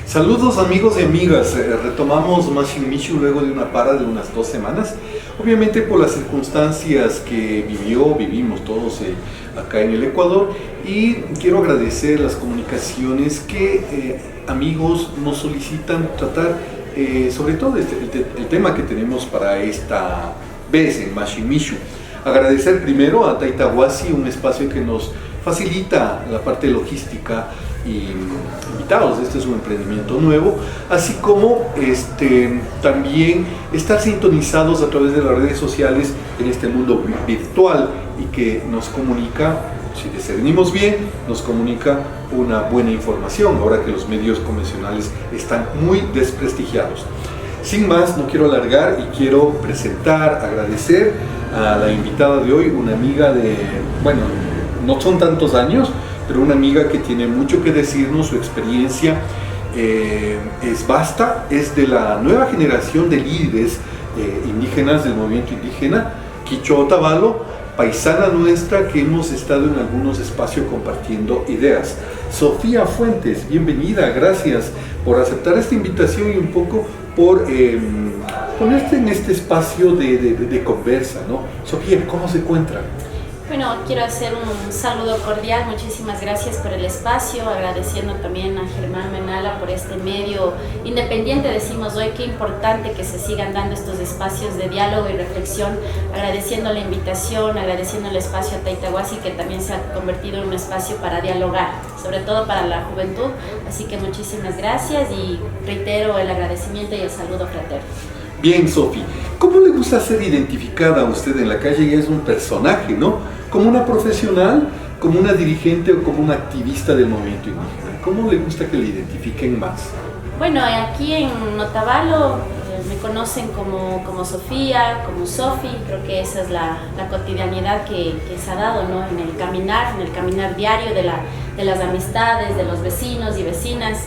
Saludos amigos y amigas, retomamos Mashin Mishu luego de una para de unas 2 semanas, obviamente por las circunstancias que vivimos todos acá en el Ecuador, y quiero agradecer las comunicaciones que amigos nos solicitan tratar, sobre todo el tema que tenemos para esta vez en Mashin Mishu. Agradecer primero a Taitahuasi, un espacio que nos facilita la parte logística y invitados. Este es un emprendimiento nuevo, así como también estar sintonizados a través de las redes sociales en este mundo virtual y que nos comunica, si discernimos bien, nos comunica una buena información ahora que los medios convencionales están muy desprestigiados. Sin más, no quiero alargar y quiero presentar, agradecer a la invitada de hoy, una amiga de, bueno, no son tantos años, pero una amiga que tiene mucho que decirnos. Su experiencia es vasta, es de la nueva generación de líderes indígenas del movimiento indígena Quichua Otavalo, paisana nuestra que hemos estado en algunos espacios compartiendo ideas. Sofía Fuentes, bienvenida, gracias por aceptar esta invitación y un poco por ponerte en este espacio de conversa, ¿no? Sofía, ¿cómo se encuentra? Bueno, quiero hacer un saludo cordial, muchísimas gracias por el espacio, agradeciendo también a Germán Menala por este medio independiente, decimos hoy, qué importante que se sigan dando estos espacios de diálogo y reflexión, agradeciendo la invitación, agradeciendo el espacio a Taitahuasi, que también se ha convertido en un espacio para dialogar, sobre todo para la juventud, así que muchísimas gracias y reitero el agradecimiento y el saludo fraterno. Bien, Sofi, ¿cómo le gusta ser identificada a usted en la calle? Ya es un personaje, ¿no? ¿Como una profesional, como una dirigente o como una activista del movimiento indígena? ¿Cómo le gusta que le identifiquen más? Bueno, aquí en Otavalo me conocen como Sofía, como Sofi. Creo que esa es la cotidianidad que se ha dado, ¿no? En el caminar diario de las amistades, de los vecinos y vecinas.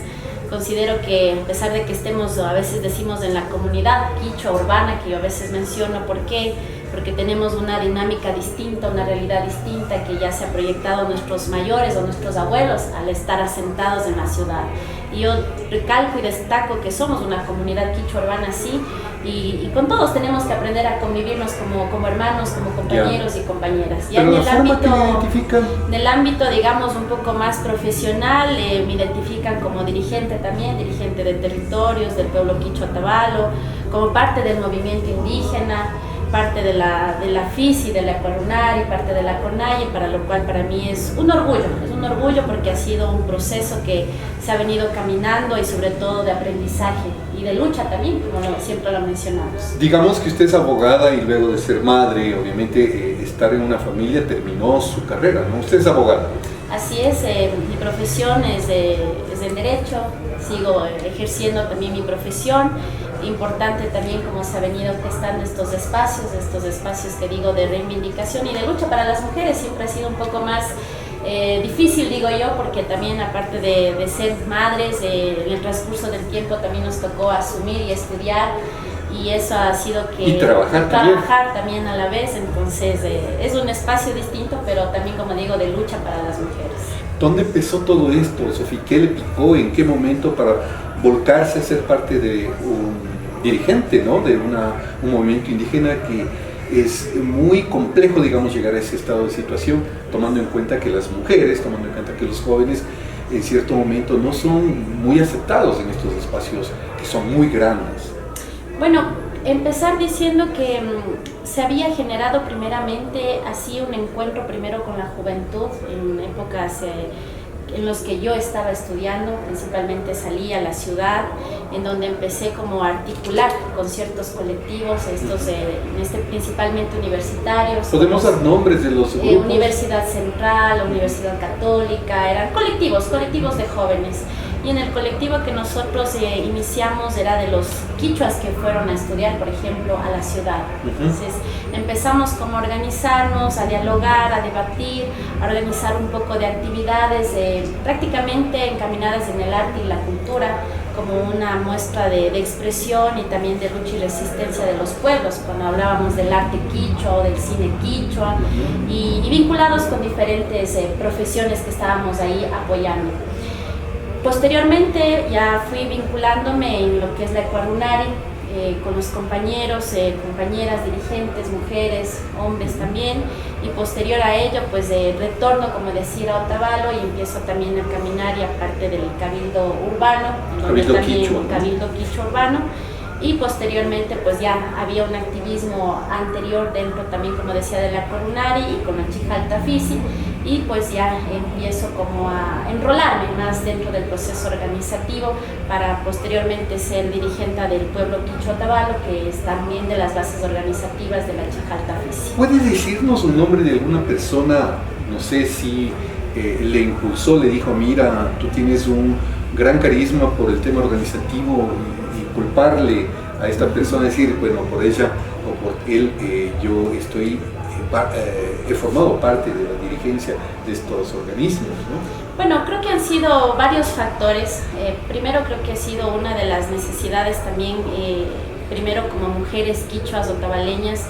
Considero que a pesar de que estemos, a veces decimos en la comunidad quichua urbana, que yo a veces menciono, ¿por qué? Porque tenemos una dinámica distinta, una realidad distinta que ya se ha proyectado a nuestros mayores o nuestros abuelos al estar asentados en la ciudad. Y yo recalco y destaco que somos una comunidad quichua urbana, sí, y con todos tenemos que aprender a convivirnos como hermanos, como compañeros y compañeras. Ya en el ámbito, digamos, un poco más profesional, me identifican como dirigente también, dirigente de territorios del pueblo Quichua Otavalo, como parte del movimiento indígena, parte de la FISI, de la Ecuarunar y parte de la CONAIE, para lo cual para mí es un orgullo porque ha sido un proceso que se ha venido caminando y sobre todo de aprendizaje y de lucha también, como siempre lo mencionamos. Digamos que usted es abogada y luego de ser madre, obviamente estar en una familia terminó su carrera, ¿no? Usted es abogada. Así es, mi profesión es en Derecho, sigo ejerciendo también mi profesión. Importante también como se ha venido gestando estos espacios que digo de reivindicación y de lucha para las mujeres. Siempre ha sido un poco más difícil, digo yo, porque también aparte de ser madres, en el transcurso del tiempo también nos tocó asumir y estudiar, y eso ha sido que... Y trabajar también a la vez, entonces es un espacio distinto, pero también, como digo, de lucha para las mujeres. ¿Dónde empezó todo esto, Sofía? ¿Qué le picó? ¿En qué momento para volcarse a ser parte de un dirigente, ¿no? De un movimiento indígena que es muy complejo, digamos, llegar a ese estado de situación, tomando en cuenta que las mujeres, tomando en cuenta que los jóvenes en cierto momento no son muy aceptados en estos espacios que son muy grandes? Bueno, empezar diciendo que se había generado primeramente así un encuentro primero con la juventud en épocas en los que yo estaba estudiando, principalmente salí a la ciudad, en donde empecé como a articular con ciertos colectivos, principalmente universitarios. ¿Podemos dar nombres de los grupos? Universidad Central, Universidad Católica, eran colectivos de jóvenes. y en el colectivo que nosotros iniciamos era de los quichuas que fueron a estudiar, por ejemplo, a la ciudad. Entonces empezamos como a organizarnos, a dialogar, a debatir, a organizar un poco de actividades prácticamente encaminadas en el arte y la cultura, como una muestra de expresión y también de lucha y resistencia de los pueblos, cuando hablábamos del arte quichua o del cine quichua, y vinculados con diferentes profesiones que estábamos ahí apoyando. Posteriormente ya fui vinculándome en lo que es la Ecuadunari, con los compañeros, compañeras, dirigentes, mujeres, hombres también, y posterior a ello pues retorno, como decía, a Otavalo y empiezo también a caminar y aparte del Cabildo Urbano, Cabildo Quichua, ¿no? Cabildo Quichua Urbano, y posteriormente pues ya había un activismo anterior dentro también, como decía, de la Ecuadunari y con la Chijalta Fisi, y pues ya empiezo como a enrolarme más dentro del proceso organizativo para posteriormente ser dirigente del pueblo Quichua Otavalo, que es también de las bases organizativas de la Chijalta Fisi. ¿Puedes decirnos un nombre de alguna persona, no sé si le impulsó, le dijo, mira, tú tienes un gran carisma por el tema organizativo, y culparle a esta persona, decir, bueno, por ella o por él yo estoy... he formado parte de la dirigencia de estos organismos, ¿no? Bueno, creo que han sido varios factores. Primero creo que ha sido una de las necesidades también, primero como mujeres quichuas otavaleñas,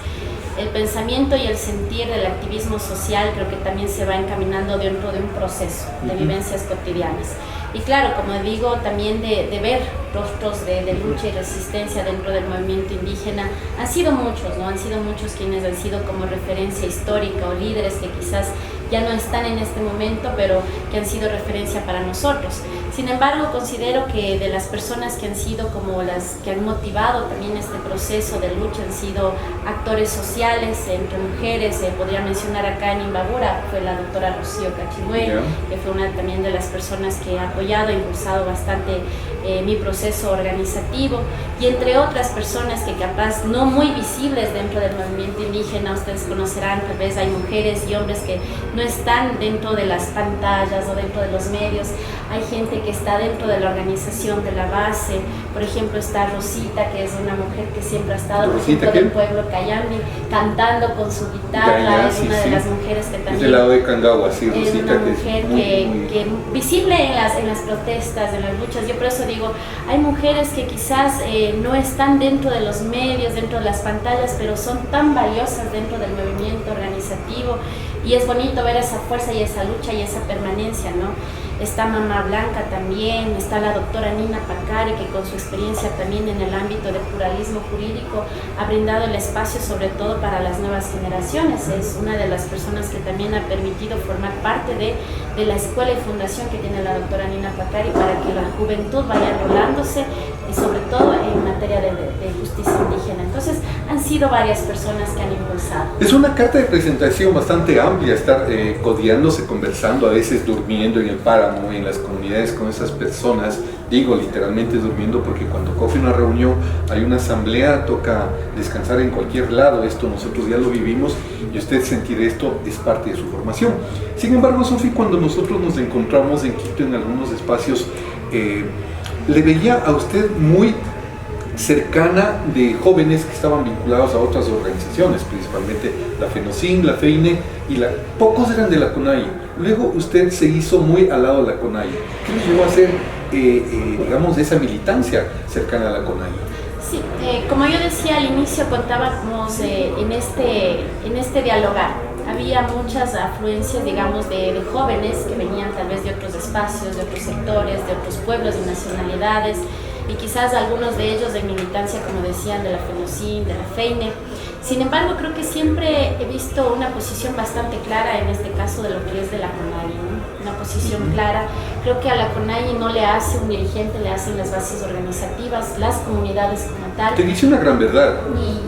el pensamiento y el sentir del activismo social creo que también se va encaminando dentro de un proceso de vivencias cotidianas. Y claro, como digo, también de ver rostros de lucha y resistencia dentro del movimiento indígena, han sido muchos, ¿no? Han sido muchos quienes han sido como referencia histórica o líderes que quizás ya no están en este momento, pero que han sido referencia para nosotros. Sin embargo, considero que de las personas que han sido como las que han motivado también este proceso de lucha han sido actores sociales, entre mujeres, podría mencionar acá en Imbabura, fue la doctora Rocío Cachimue, que fue una también de las personas que ha apoyado e impulsado bastante mi proceso organizativo, y entre otras personas que capaz no muy visibles dentro del movimiento indígena, ustedes conocerán, tal vez hay mujeres y hombres que no están dentro de las pantallas o dentro de los medios, hay gente que está dentro de la organización de la base. Por ejemplo, está Rosita, que es una mujer que siempre ha estado dentro del pueblo Cayambi, cantando con su guitarra, es una de las mujeres que también... Es del lado de Cangagua, sí, Rosita, es una mujer muy... que visible en las protestas, en las luchas. Yo por eso digo, hay mujeres que quizás no están dentro de los medios, dentro de las pantallas, pero son tan valiosas dentro del movimiento organizativo, y es bonito ver esa fuerza y esa lucha y esa permanencia, ¿no? Está Mamá Blanca también, está la doctora Nina Pacari, que con su experiencia también en el ámbito de pluralismo jurídico ha brindado el espacio sobre todo para las nuevas generaciones. Es una de las personas que también ha permitido formar parte de la escuela y fundación que tiene la doctora Nina Pacari para que la juventud vaya enrolándose, y sobre todo en materia de justicia indígena. Entonces han sido varias personas que han impulsado. Es una carta de presentación bastante amplia, estar codeándose, conversando, a veces durmiendo en el páramo, en las comunidades con esas personas. Digo literalmente durmiendo porque cuando coge una reunión, hay una asamblea, toca descansar en cualquier lado. Esto nosotros ya lo vivimos y usted sentir esto es parte de su formación. Sin embargo, Sofi, cuando nosotros nos encontramos en Quito en algunos espacios, le veía a usted muy cercana de jóvenes que estaban vinculados a otras organizaciones, principalmente la FENOCIN, la FEINE, y pocos eran de la CONAIE. Luego usted se hizo muy al lado de la CONAIE. ¿Qué le llevó a hacer, digamos, esa militancia cercana a la CONAIE? Sí, como yo decía al inicio, contábamos en este dialogar. Había muchas afluencias, digamos, de jóvenes que venían tal vez de otros espacios, de otros sectores, de otros pueblos y nacionalidades, y quizás algunos de ellos de militancia, como decían, de la FENOCIN, de la FEINE. Sin embargo, creo que siempre he visto una posición bastante clara en este caso de lo que es de la CONAIE, ¿no? Una posición clara. Creo que a la CONAIE no le hace un dirigente, le hacen las bases organizativas, las comunidades como tal. Te dice una gran verdad.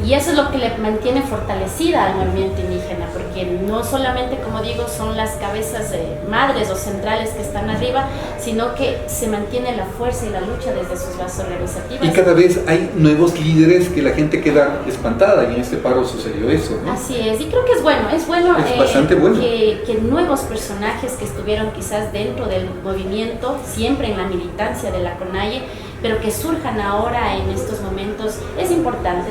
Y eso es lo que le mantiene fortalecida al movimiento indígena, porque no solamente, como digo, son las cabezas madres o centrales que están arriba, sino que se mantiene la fuerza y la lucha desde sus bases organizativas. Y cada vez hay nuevos líderes que la gente queda espantada, y en este paro sucedió eso, ¿no? Así es, Y creo que es bueno Es bastante bueno. que nuevos personajes que estuvieron quizás dentro del movimiento, siempre en la militancia de la CONAIE, pero que surjan ahora en estos momentos. Es importante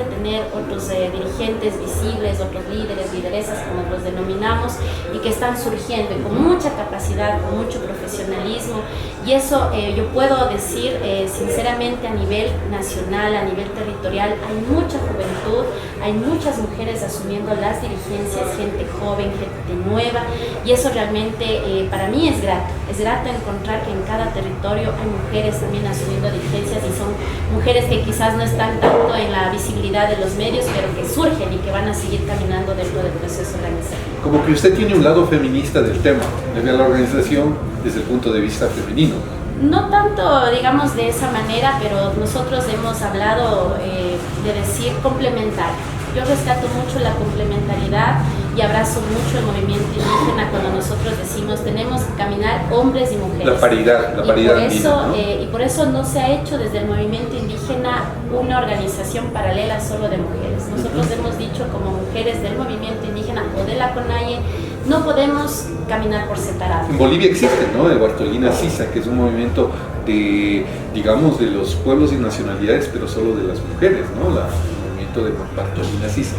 tener otros dirigentes visibles, otros líderes, lideresas, como los denominamos, y que están surgiendo y con mucha capacidad, con mucho profesionalismo. Y eso yo puedo decir sinceramente, a nivel nacional, a nivel territorial, hay mucha juventud, hay muchas mujeres asumiendo las dirigencias, gente joven, gente nueva, y eso realmente para mí es grato encontrar que en cada territorio hay mujeres también asumiendo dirigencias, y son mujeres que quizás no están tanto en la visibilidad de los medios, pero que surgen y que van a seguir caminando dentro del proceso organizativo. Como que usted tiene un lado feminista del tema, de ver la organización desde el punto de vista femenino. No tanto, digamos, de esa manera, pero nosotros hemos hablado de decir complementario. Yo rescato mucho la complementariedad y abrazo mucho el movimiento indígena cuando nosotros decimos tenemos que caminar hombres y mujeres. La paridad andina, ¿no? Y por eso no se ha hecho desde el movimiento indígena una organización paralela solo de mujeres. Nosotros hemos dicho, como mujeres del movimiento indígena o de la CONAIE, no podemos caminar por separado. En Bolivia existe, ¿no?, el Bartolina Sisa, que es un movimiento de, digamos, de los pueblos y nacionalidades, pero solo de las mujeres, ¿no? El movimiento de Bartolina Sisa.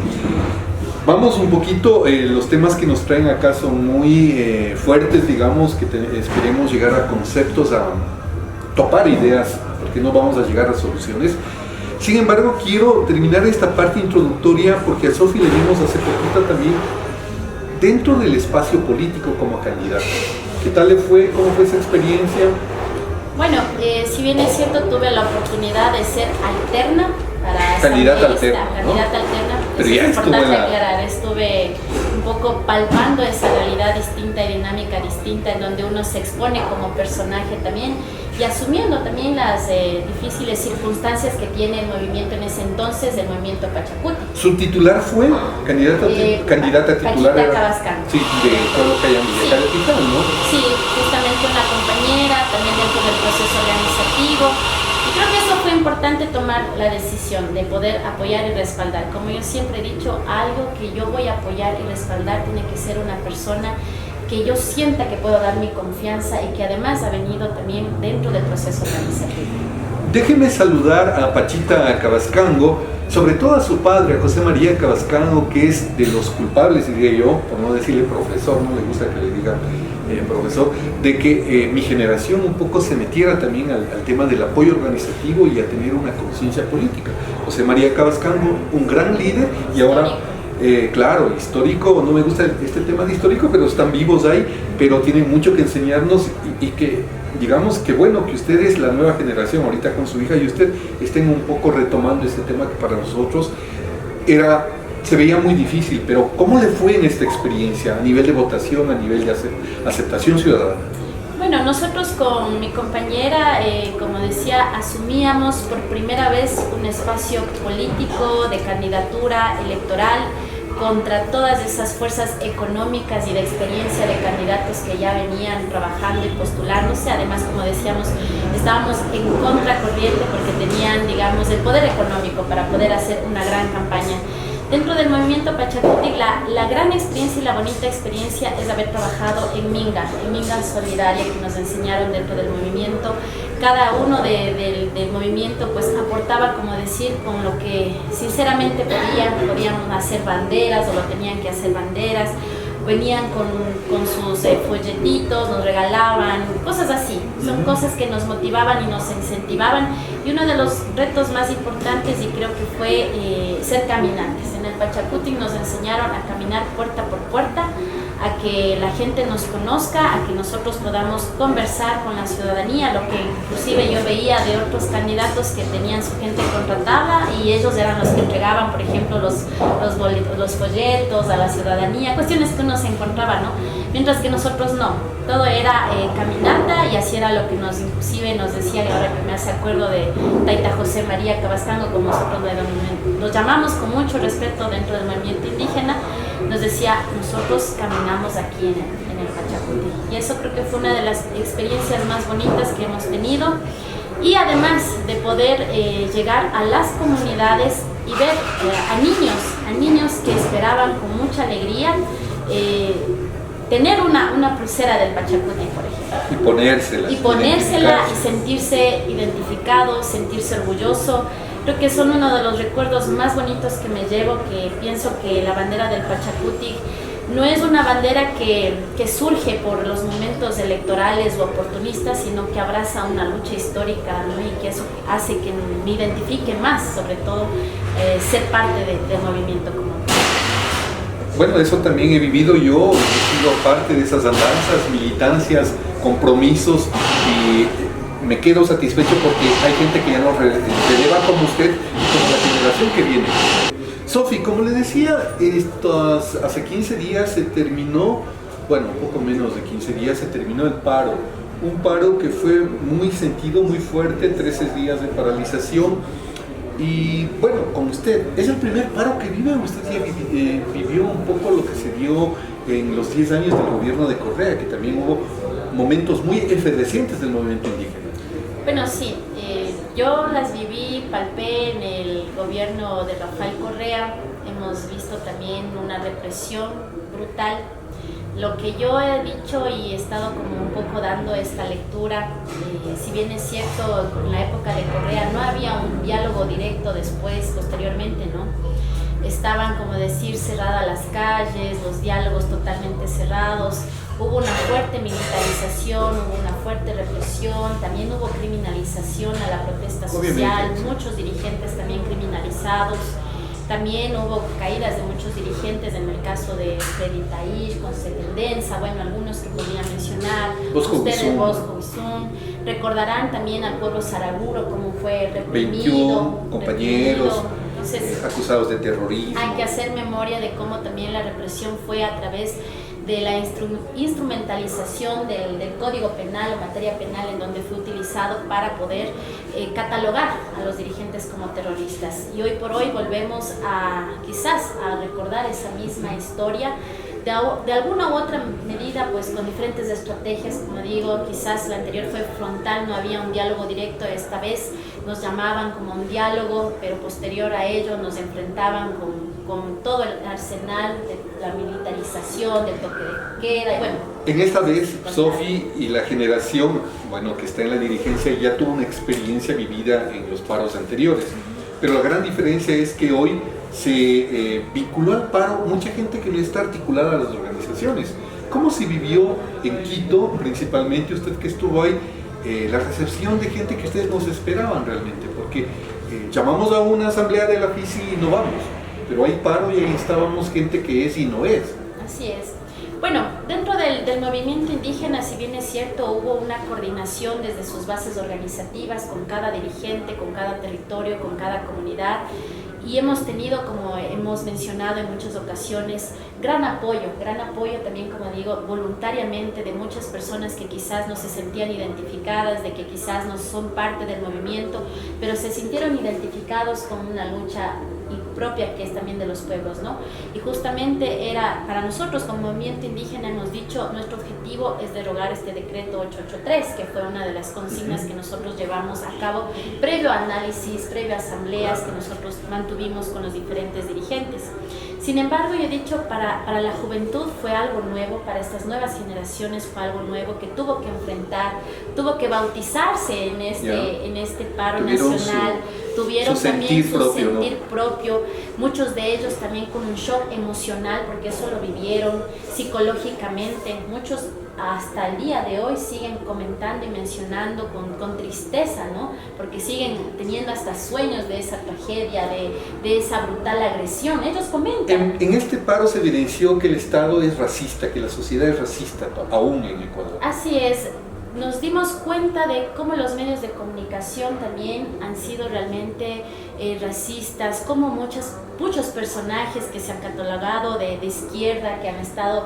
Vamos un poquito, los temas que nos traen acá son muy fuertes, digamos, que esperemos llegar a conceptos, a topar ideas, porque no vamos a llegar a soluciones. Sin embargo, quiero terminar esta parte introductoria porque a Sofi le vimos hace poquito también dentro del espacio político como candidata. ¿Qué tal le fue? ¿Cómo fue esa experiencia? Bueno, si bien es cierto, tuve la oportunidad de ser alterna para candidata alterna, ¿no? Candidata alterna. Pero es ya importante aclarar, estuve un poco palpando esa realidad distinta y dinámica distinta, en donde uno se expone como personaje también y asumiendo también las difíciles circunstancias que tiene el movimiento en ese entonces, el movimiento Pachacuti. ¿Su titular fue candidata titular? Paquita Cabascán. Sí, de Pueblo Cayamilla, ¿no? Sí, justamente una compañera, también dentro del proceso organizativo. Y creo que eso fue importante, tomar la decisión de poder apoyar y respaldar. Como yo siempre he dicho, algo que yo voy a apoyar y respaldar tiene que ser una persona que yo sienta que puedo dar mi confianza y que además ha venido también dentro del proceso organizativo. Déjeme saludar a Pachita Cabascango, sobre todo a su padre, a José María Cabascango, que es de los culpables, diría yo, por no decirle profesor, no le gusta que le diga profesor, de que mi generación un poco se metiera también al tema del apoyo organizativo y a tener una conciencia política. José María Cabascango, un gran líder, y ahora... claro, histórico, no me gusta este tema de histórico, pero están vivos ahí, pero tienen mucho que enseñarnos y que, digamos que bueno, que ustedes, la nueva generación, ahorita con su hija y usted, estén un poco retomando este tema que para nosotros se veía muy difícil, pero ¿cómo le fue en esta experiencia a nivel de votación, a nivel de aceptación ciudadana? Bueno, nosotros con mi compañera, como decía, asumíamos por primera vez un espacio político de candidatura electoral contra todas esas fuerzas económicas y de experiencia de candidatos que ya venían trabajando y postulándose. Además, como decíamos, estábamos en contracorriente porque tenían, digamos, el poder económico para poder hacer una gran campaña. Dentro del movimiento Pachacuti, la gran experiencia y la bonita experiencia es haber trabajado en Minga Solidaria, que nos enseñaron dentro del movimiento. Cada uno del movimiento pues aportaba, como decir, con lo que sinceramente podían hacer banderas o lo tenían que hacer banderas. Venían con sus folletitos, nos regalaban, cosas así. Son cosas que nos motivaban y nos incentivaban. Y uno de los retos más importantes, y creo que fue ser caminantes. En el Pachacuti nos enseñaron a caminar puerta por puerta, a que la gente nos conozca, a que nosotros podamos conversar con la ciudadanía, lo que inclusive yo veía de otros candidatos que tenían su gente contratada y ellos eran los que entregaban, por ejemplo, los folletos a la ciudadanía, cuestiones que uno se encontraba, ¿no? Mientras que nosotros no, todo era caminata, y así era lo que inclusive nos decía, y ahora que me hace acuerdo de Taita José María Cabascango, como nosotros los llamamos con mucho respeto dentro del movimiento indígena, nos decía, nosotros caminamos aquí en el Pachacuti. Y eso creo que fue una de las experiencias más bonitas que hemos tenido. Y además de poder llegar a las comunidades y ver a niños a niños que esperaban con mucha alegría tener una pulsera del Pachacuti, por ejemplo. Y ponérsela y sentirse identificado, sentirse orgulloso. Creo que son uno de los recuerdos más bonitos que me llevo, que pienso que la bandera del Pachacuti no es una bandera que surge por los momentos electorales o oportunistas, sino que abraza una lucha histórica, ¿no? Y que eso hace que me identifique más, sobre todo ser parte del movimiento común. Bueno, eso también he vivido yo, he sido parte de esas andanzas, militancias, compromisos, y me quedo satisfecho porque hay gente que ya nos releva como usted y como la generación que viene. Sofi, como le decía, hace 15 días se terminó, bueno, un poco menos de 15 días se terminó el paro. Un paro que fue muy sentido, muy fuerte, 13 días de paralización. Y bueno, con usted, ¿es el primer paro que vive? ¿Usted ya vivió un poco lo que se dio en los 10 años del gobierno de Correa, que también hubo momentos muy efervescentes del movimiento indígena? Bueno, sí, yo las viví, palpé en el gobierno de Rafael Correa. Hemos visto también una represión brutal. Lo que yo he dicho y he estado como un poco dando esta lectura, si bien es cierto, en la época de Correa no había un diálogo directo posteriormente, ¿no? Estaban, como decir, cerradas las calles, los diálogos totalmente cerrados, hubo una fuerte militarización, hubo una fuerte represión, también hubo criminalización a la protesta social, muchos dirigentes también criminalizados. También hubo caídas de muchos dirigentes, en el caso de Freddy Taish, con Setendenza, bueno, algunos que podría mencionar, ustedes, Bosco Bizún, recordarán también al pueblo saraguro, cómo fue reprimido. 21 compañeros acusados de terrorismo. Hay que hacer memoria de cómo también la represión fue a través de la instrumentalización del Código Penal, en materia penal, en donde fue utilizado para poder catalogar a los dirigentes como terroristas. Y hoy por hoy volvemos quizás a recordar esa misma historia, de alguna u otra medida, pues con diferentes estrategias. Como digo, quizás la anterior fue frontal, no había un diálogo directo. Esta vez nos llamaban como un diálogo, pero posterior a ello nos enfrentaban con todo el arsenal de la militarización, del toque de queda. Y bueno, en esta vez, Sofi y la generación, bueno, que está en la dirigencia, ya tuvo una experiencia vivida en los paros anteriores. Pero la gran diferencia es que hoy se vinculó al paro mucha gente que no está articulada a las organizaciones. ¿Cómo se vivió en Quito, principalmente usted que estuvo ahí, la recepción de gente que ustedes no se esperaban realmente? Porque llamamos a una asamblea de la FICI y no vamos, pero hay paro y ahí estábamos gente que es y no es. Así es. Bueno, dentro del movimiento indígena, si bien es cierto, hubo una coordinación desde sus bases organizativas con cada dirigente, con cada territorio, con cada comunidad, y hemos tenido, como hemos mencionado en muchas ocasiones, gran apoyo también, como digo, voluntariamente, de muchas personas que quizás no se sentían identificadas, de que quizás no son parte del movimiento, pero se sintieron identificados con una lucha propia que es también de los pueblos, ¿no? Y justamente era, para nosotros como movimiento indígena, hemos dicho, nuestro objetivo es derogar este decreto 883, que fue una de las consignas que nosotros llevamos a cabo previo a análisis, previo a asambleas que nosotros mantuvimos con los diferentes dirigentes. Sin embargo, yo he dicho, para la juventud fue algo nuevo, para estas nuevas generaciones fue algo nuevo que tuvo que enfrentar, tuvo que bautizarse en este paro nacional, tuvieron también su sentir propio, muchos de ellos también con un shock emocional, porque eso lo vivieron psicológicamente, muchos hasta el día de hoy siguen comentando y mencionando con tristeza, ¿no? Porque siguen teniendo hasta sueños de esa tragedia, de esa brutal agresión. Ellos comentan. En este paro se evidenció que el Estado es racista, que la sociedad es racista aún en Ecuador. Así es. Nos dimos cuenta de cómo los medios de comunicación también han sido realmente racistas, como muchos personajes que se han catalogado de izquierda, que han estado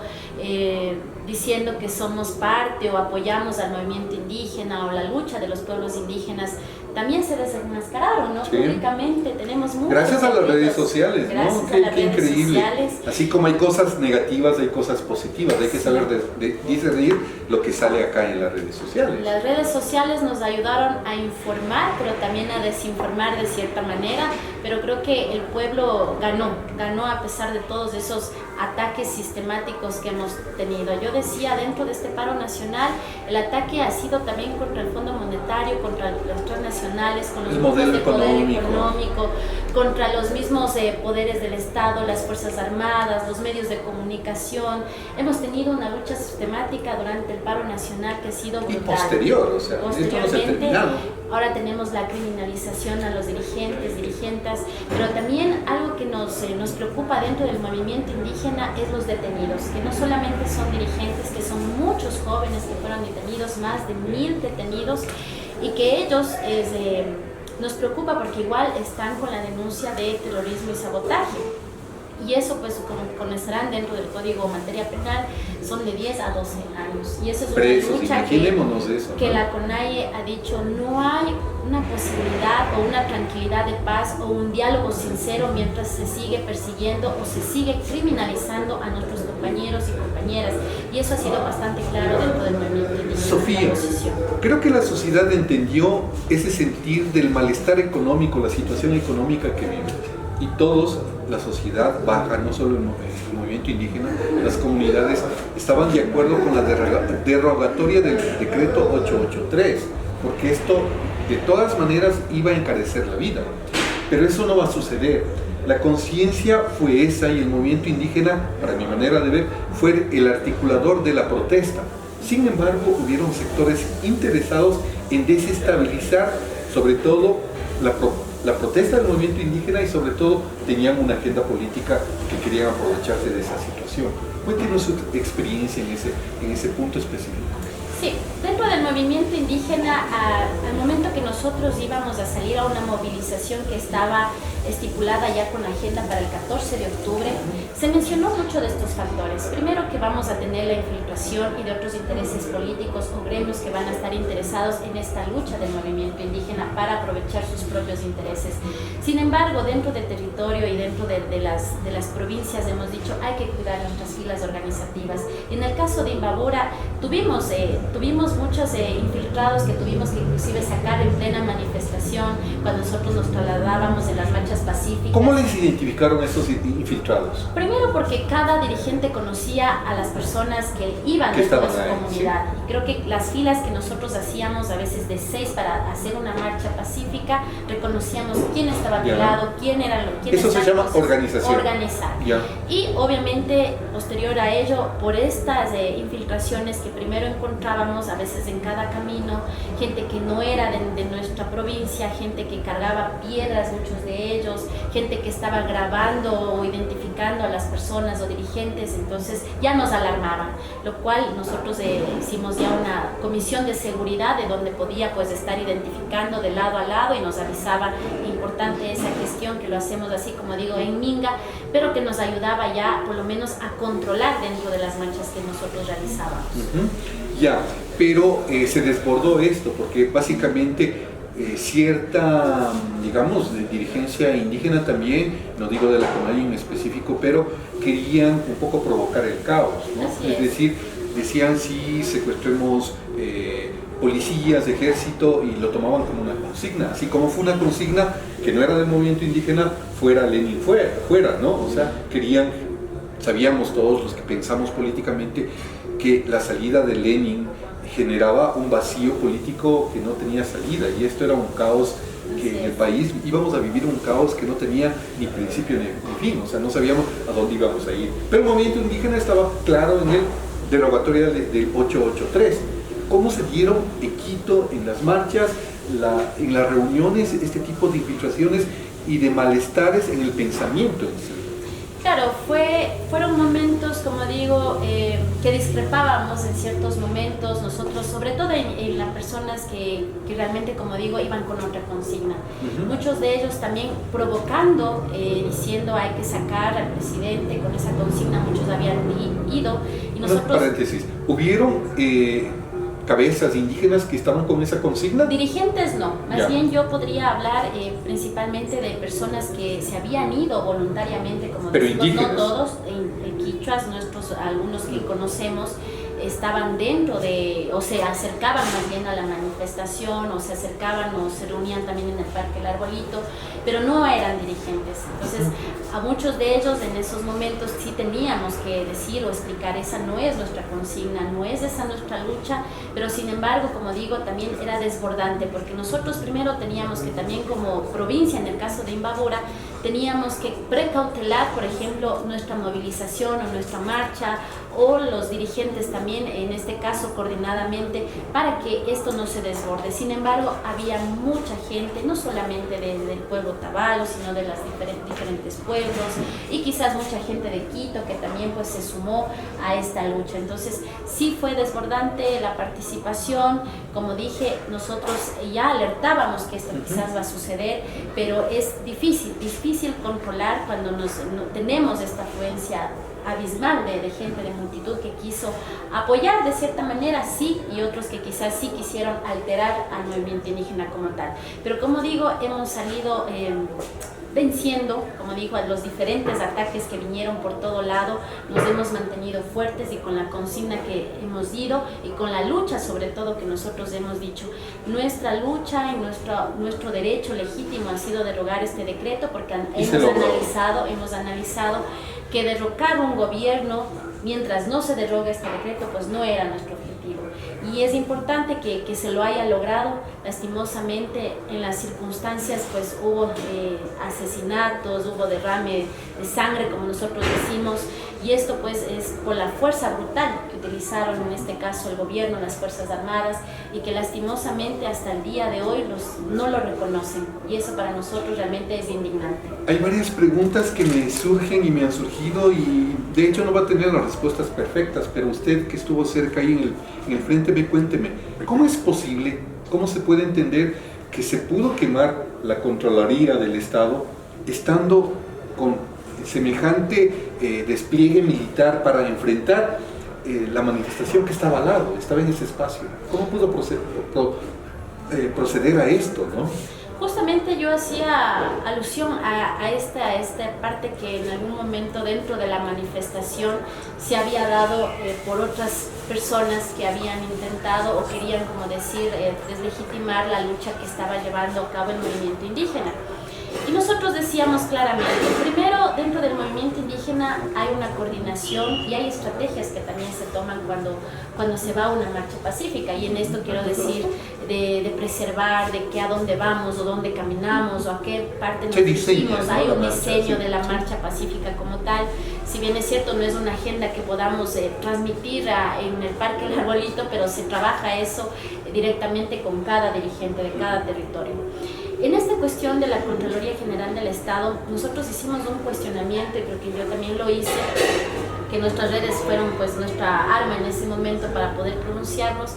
diciendo que somos parte o apoyamos al movimiento indígena o la lucha de los pueblos indígenas, también se desenmascararon, ¿no? Sí. Públicamente tenemos muchos Gracias a las delitos. redes sociales, Gracias ¿no? a Qué las redes increíble. sociales. Así como hay cosas negativas, hay cosas positivas. Hay que saber discernir lo que sale acá en las redes sociales. Las redes sociales nos ayudaron a informar, pero también a desinformar de cierta manera, pero creo que el pueblo ganó a pesar de todos esos ataques sistemáticos que hemos tenido. Yo decía, dentro de este paro nacional, el ataque ha sido también contra el Fondo Monetario, contra las transnacionales, con los grupos de poder económico, contra los mismos poderes del Estado, las Fuerzas Armadas, los medios de comunicación. Hemos tenido una lucha sistemática durante el paro nacional que ha sido brutal. Y posterior, o sea, esto no se ha terminado. Ahora tenemos la criminalización a los dirigentas, pero también algo que nos preocupa dentro del movimiento indígena es los detenidos, que no solamente son dirigentes, que son muchos jóvenes que fueron detenidos, más de 1000 detenidos, y que ellos nos preocupa porque igual están con la denuncia de terrorismo y sabotaje. Y eso, pues, como conocerán dentro del Código Materia Penal, son de 10 a 12 años. Y eso es una lucha que la CONAIE ha dicho, no hay una posibilidad o una tranquilidad de paz o un diálogo sincero mientras se sigue persiguiendo o se sigue criminalizando a nuestros compañeros y compañeras. Y eso ha sido bastante claro dentro del movimiento indígena. Sofía, creo que la sociedad entendió ese sentir del malestar económico, la situación económica que vive. Y todos, la sociedad baja, no solo el movimiento indígena, las comunidades estaban de acuerdo con la derogatoria del decreto 883, porque esto de todas maneras iba a encarecer la vida. Pero eso no va a suceder. La conciencia fue esa y el movimiento indígena, para mi manera de ver, fue el articulador de la protesta. Sin embargo, hubieron sectores interesados en desestabilizar, sobre todo, la protesta del movimiento indígena, y sobre todo tenían una agenda política que querían aprovecharse de esa situación. Cuéntenos su experiencia en ese punto específico. Sí, dentro del movimiento indígena, al momento que nosotros íbamos a salir a una movilización que estaba estipulada ya con la agenda para el 14 de octubre, se mencionó mucho de estos factores. Primero, que vamos a tener la infiltración y de otros intereses políticos o gremios que van a estar interesados en esta lucha del movimiento indígena para aprovechar sus propios intereses. Sin embargo, dentro del territorio y dentro de las provincias hemos dicho, hay que cuidar nuestras filas organizativas. En el caso de Imbabura, tuvimos muchos infiltrados que tuvimos que inclusive sacar en plena manifestación cuando nosotros nos trasladábamos en las marchas pacíficas. ¿Cómo les identificaron a estos infiltrados? Primero, porque cada dirigente conocía a las personas que iban dentro de su comunidad. ¿Sí? Y creo que las filas que nosotros hacíamos a veces de 6 para hacer una marcha pacífica, reconocíamos quién estaba a mi lado, quién era lo que... Eso se llama organización. Organizar. Y obviamente, posterior a ello, por estas infiltraciones que primero encontrábamos a veces en cada camino, gente que no era de nuestra provincia, gente que cargaba piedras, muchos de ellos, gente que estaba grabando o identificando a las personas o dirigentes, entonces ya nos alarmaban, lo cual nosotros hicimos ya una comisión de seguridad de donde podía pues estar identificando de lado a lado y nos avisaba. Importante esa gestión, que lo hacemos así como digo en Minga, pero que nos ayudaba ya por lo menos a controlar dentro de las marchas que nosotros realizábamos. Ya, pero se desbordó esto porque básicamente cierta, digamos, de dirigencia indígena también, no digo de la CONAIE en específico, pero querían un poco provocar el caos, ¿no? Es decir, decían sí, secuestremos policías, ejército, y lo tomaban como una consigna, así como fue una consigna que no era del movimiento indígena, fuera Lenin fuera, ¿no? O sea, querían, sabíamos todos los que pensamos políticamente que la salida de Lenin generaba un vacío político que no tenía salida, y esto era un caos que en el país íbamos a vivir, un caos que no tenía ni principio ni fin, o sea, no sabíamos a dónde íbamos a ir. Pero el movimiento indígena estaba claro en el derogatorio del 883. ¿Cómo se dieron en Quito, en las marchas, en las reuniones, este tipo de infiltraciones y de malestares en el pensamiento en sí? Claro, fueron momentos, como digo, que discrepábamos en ciertos momentos, nosotros, sobre todo en las personas que realmente, como digo, iban con otra consigna. Muchos de ellos también provocando, diciendo hay que sacar al presidente con esa consigna, muchos habían ido y nosotros... Paréntesis, hubieron cabezas indígenas que estaban con esa consigna? Dirigentes no, más Ya. bien yo podría hablar principalmente de personas que se habían ido voluntariamente, como Pero decimos, indígenas. no todos, en quichuas, algunos que conocemos, estaban dentro de, o se acercaban más bien a la manifestación, o se acercaban o se reunían también en el Parque El Arbolito, pero no eran dirigentes. Entonces, a muchos de ellos en esos momentos sí teníamos que decir o explicar, esa no es nuestra consigna, no es esa nuestra lucha, pero sin embargo, como digo, también era desbordante, porque nosotros primero teníamos que también como provincia, en el caso de Imbabura, teníamos que precautelar, por ejemplo, nuestra movilización o nuestra marcha, o los dirigentes también, en este caso coordinadamente, para que esto no se desborde. Sin embargo, había mucha gente, no solamente del pueblo Otavalo, sino de los diferentes pueblos, y quizás mucha gente de Quito que también pues se sumó a esta lucha. Entonces sí fue desbordante la participación. Como dije, nosotros ya alertábamos que esto quizás va a suceder, pero es difícil controlar cuando no tenemos esta afluencia abismal de gente, de multitud que quiso apoyar de cierta manera, sí, y otros que quizás sí quisieron alterar al movimiento indígena como tal. Pero como digo, hemos salido venciendo, como digo, a los diferentes ataques que vinieron por todo lado. Nos hemos mantenido fuertes y con la consigna que hemos ido y con la lucha sobre todo que nosotros hemos dicho. Nuestra lucha y nuestro derecho legítimo ha sido derogar este decreto, porque hemos analizado que derrocar un gobierno mientras no se deroga este decreto pues no era nuestro objetivo, y es importante que se lo haya logrado. Lastimosamente en las circunstancias pues hubo asesinatos, hubo derrame de sangre, como nosotros decimos, y esto pues es por la fuerza brutal que utilizaron en este caso el gobierno, las Fuerzas Armadas, y que lastimosamente hasta el día de hoy no lo reconocen, y eso para nosotros realmente es indignante. Hay varias preguntas que me surgen y me han surgido, y de hecho no va a tener las respuestas perfectas, pero usted que estuvo cerca ahí en el frente, cuénteme, ¿cómo es posible, cómo se puede entender que se pudo quemar la Contraloría del Estado estando con semejante despliegue militar para enfrentar la manifestación que estaba al lado, estaba en ese espacio? ¿Cómo pudo proceder a esto, no? Justamente yo hacía alusión a esta parte que en algún momento dentro de la manifestación se había dado por otras personas que habían intentado o querían, como decir, deslegitimar la lucha que estaba llevando a cabo el movimiento indígena. Y nosotros decíamos claramente, primero, dentro del movimiento indígena hay una coordinación y hay estrategias que también se toman cuando se va a una marcha pacífica, y en esto quiero decir de preservar, de que a dónde vamos o dónde caminamos o a qué parte nos dirigimos. Hay un diseño de la marcha pacífica como tal. Si bien es cierto, no es una agenda que podamos transmitir en el Parque El Arbolito, pero se trabaja eso directamente con cada dirigente de cada territorio. En esta cuestión de la Contraloría General del Estado, nosotros hicimos un cuestionamiento, y creo que yo también lo hice, que nuestras redes fueron pues nuestra arma en ese momento para poder pronunciarnos.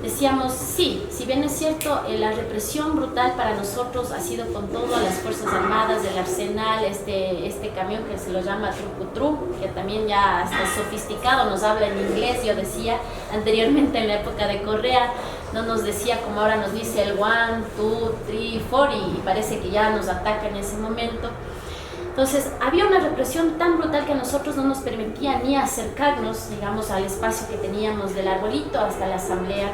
Decíamos, sí, si bien es cierto, la represión brutal para nosotros ha sido con todas las Fuerzas Armadas, del Arsenal, este camión que se lo llama Trucutru, que también ya hasta sofisticado nos habla en inglés. Yo decía anteriormente, en la época de Correa, no nos decía como ahora nos dice el 1, 2, 3, 4, y parece que ya nos ataca en ese momento. Entonces, había una represión tan brutal que a nosotros no nos permitía ni acercarnos, digamos, al espacio que teníamos del Arbolito hasta la asamblea.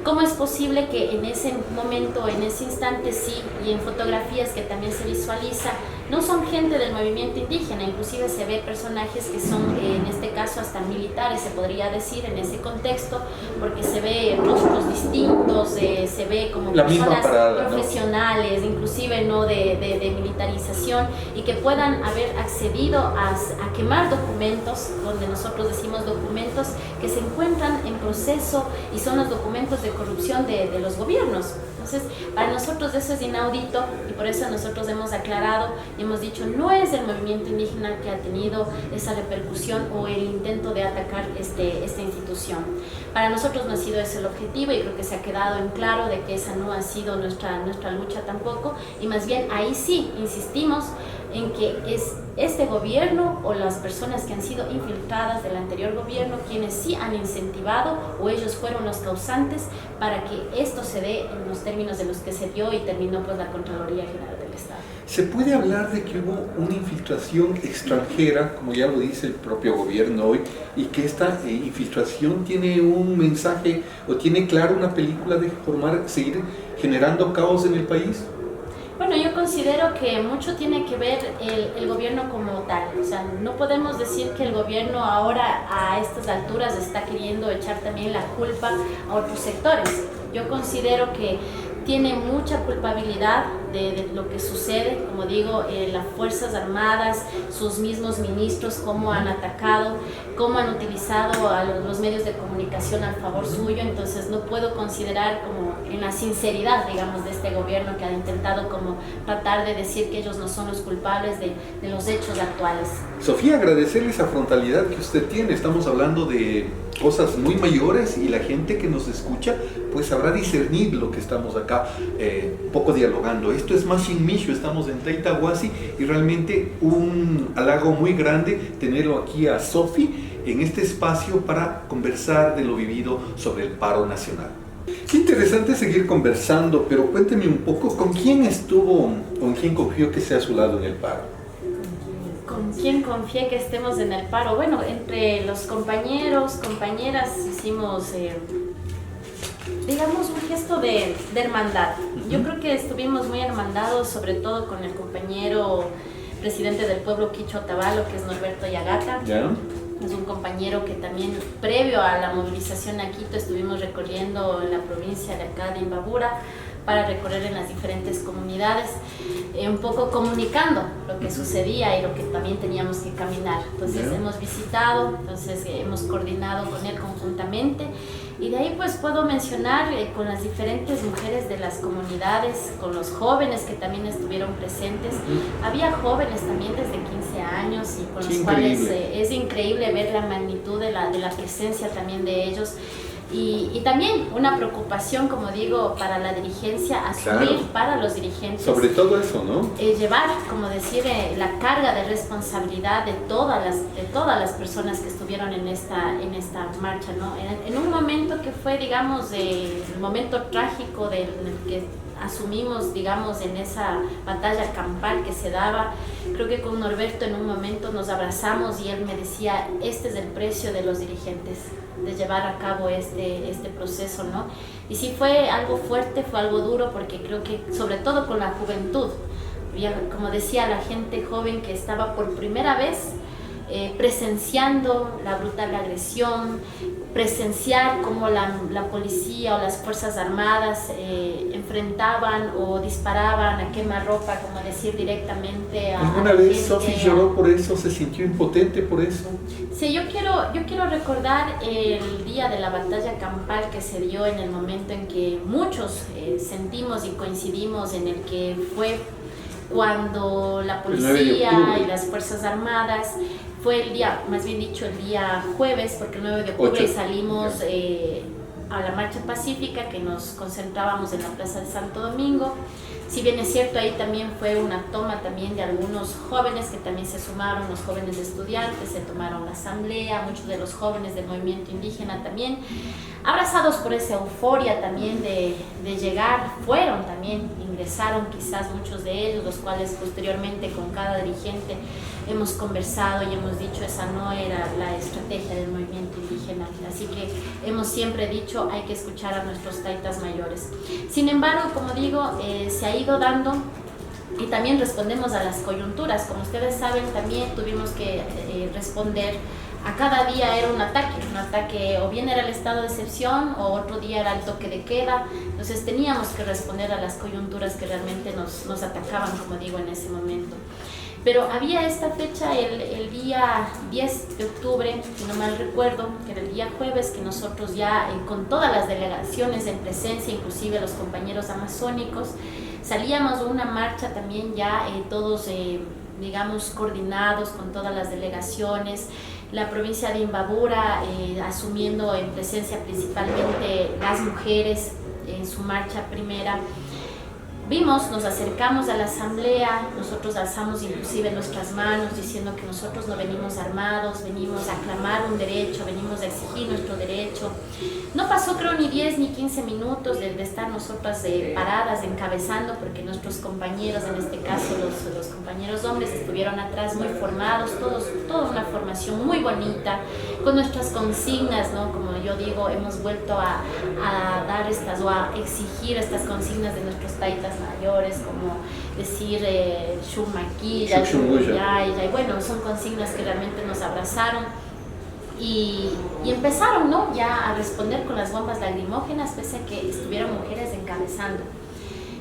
¿Cómo es posible que en ese momento, en ese instante sí, y en fotografías que también se visualiza, no son gente del movimiento indígena, inclusive se ve personajes que son, en este caso, hasta militares, se podría decir, en ese contexto, porque se ve rostros distintos, se ve como la personas parada, profesionales, ¿no? Inclusive no de militarización, y que puedan haber accedido a quemar documentos, donde nosotros decimos documentos que se encuentran en proceso y son los documentos de corrupción de los gobiernos. Entonces, para nosotros eso es inaudito, y por eso nosotros hemos aclarado y hemos dicho, no es el movimiento indígena que ha tenido esa repercusión o el intento de atacar esta institución. Para nosotros no ha sido ese el objetivo, y creo que se ha quedado en claro de que esa no ha sido nuestra lucha tampoco, y más bien ahí sí insistimos en que es este gobierno o las personas que han sido infiltradas del anterior gobierno quienes sí han incentivado o ellos fueron los causantes para que esto se dé en los términos de los que se dio y terminó pues la Contraloría General del Estado. ¿Se puede hablar de que hubo una infiltración extranjera, como ya lo dice el propio gobierno hoy, y que esta infiltración tiene un mensaje o tiene claro una película de seguir generando caos en el país? Bueno, yo considero que mucho tiene que ver el gobierno como tal. O sea, no podemos decir que el gobierno ahora a estas alturas está queriendo echar también la culpa a otros sectores. Yo considero que tiene mucha culpabilidad de lo que sucede, como digo, las Fuerzas Armadas, sus mismos ministros, cómo han atacado, cómo han utilizado a los medios de comunicación al favor suyo. Entonces no puedo considerar como en la sinceridad, digamos, de este gobierno que ha intentado como tratar de decir que ellos no son los culpables de los hechos actuales. Sofía, agradecerle esa frontalidad que usted tiene. Estamos hablando de cosas muy mayores y la gente que nos escucha pues sabrá discernir lo que estamos acá un poco dialogando. Esto es Mashin Mishu, estamos en Taitahuasi y realmente un halago muy grande tenerlo aquí a Sofi en este espacio para conversar de lo vivido sobre el paro nacional. Qué interesante seguir conversando, pero cuénteme un poco, ¿con quién estuvo, con quién confió que sea a su lado en el paro? ¿Con quién confié que estemos en el paro? Bueno, entre los compañeros, compañeras hicimos, digamos, un gesto de hermandad. Yo creo que estuvimos muy hermandados, sobre todo con el compañero presidente del pueblo Quicho Otavalo, que es Norberto Yagata. ¿Ya? Es un compañero que también, previo a la movilización a Quito, estuvimos recorriendo la provincia de acá de Imbabura para recorrer en las diferentes comunidades, un poco comunicando lo que sucedía y lo que también teníamos que caminar. Entonces hemos visitado, entonces hemos coordinado con él conjuntamente y de ahí pues puedo mencionar con las diferentes mujeres de las comunidades, con los jóvenes que también estuvieron presentes. Había jóvenes también desde 15 años y con los cuales es increíble ver la magnitud de la presencia también de ellos. Y también una preocupación, como digo, para la dirigencia, asumir claro, para los dirigentes. Sobre todo eso, ¿no? Llevar, como decir, la carga de responsabilidad de todas las personas que estuvieron en esta marcha, ¿no? En un momento que fue, digamos, el momento trágico en el que asumimos, digamos, en esa batalla campal que se daba. Creo que con Norberto en un momento nos abrazamos y él me decía, este es el precio de los dirigentes, de llevar a cabo este proceso, ¿no? Y sí fue algo fuerte, fue algo duro, porque creo que sobre todo con la juventud, como decía, la gente joven que estaba por primera vez presenciando la brutal agresión, presenciar cómo la policía o las Fuerzas Armadas enfrentaban o disparaban a quemarropa, como decir, directamente a ¿Alguna vez Sofi lloró por eso? ¿Se sintió impotente por eso? Sí, yo quiero recordar el día de la batalla campal que se dio en el momento en que muchos sentimos y coincidimos en el que fue cuando la policía y las Fuerzas Armadas, fue el día, más bien dicho, el día jueves, porque el 9 de octubre salimos a la marcha pacífica, que nos concentrábamos en la Plaza de Santo Domingo. Si bien es cierto, ahí también fue una toma también de algunos jóvenes que también se sumaron, los jóvenes estudiantes, se tomaron la asamblea, muchos de los jóvenes del movimiento indígena también, abrazados por esa euforia también de llegar, fueron también, ingresaron quizás muchos de ellos, los cuales posteriormente con cada dirigente hemos conversado y hemos dicho esa no era la estrategia del movimiento indígena, así que hemos siempre dicho hay que escuchar a nuestros taitas mayores. Sin embargo, como digo, se ha ido dando y también respondemos a las coyunturas. Como ustedes saben, también tuvimos que responder a cada día. Era un ataque o bien era el estado de excepción o otro día era el toque de queda. Entonces teníamos que responder a las coyunturas que realmente nos atacaban, como digo, en ese momento. Pero había esta fecha, el día 10 de octubre, si no mal recuerdo, que era el día jueves, que nosotros ya con todas las delegaciones en presencia, inclusive los compañeros amazónicos, salíamos a una marcha también ya todos, digamos, coordinados con todas las delegaciones, la provincia de Imbabura asumiendo en presencia principalmente las mujeres en su marcha primera. vimos, nos acercamos a la asamblea, nosotros alzamos inclusive nuestras manos diciendo que nosotros no venimos armados, venimos a clamar un derecho, venimos a exigir nuestro derecho. No pasó creo ni 10 ni 15 minutos de estar nosotras paradas, encabezando, porque nuestros compañeros, en este caso los compañeros hombres, estuvieron atrás muy formados, toda una formación muy bonita, con nuestras consignas, ¿no? Como yo digo, hemos vuelto a dar estas o a exigir estas consignas de nuestros taitas mayores, como decir Shumaquilla, y bueno, son consignas que realmente nos abrazaron y empezaron, ¿no? Ya a responder con las bombas lacrimógenas, pese a que estuvieron mujeres encabezando.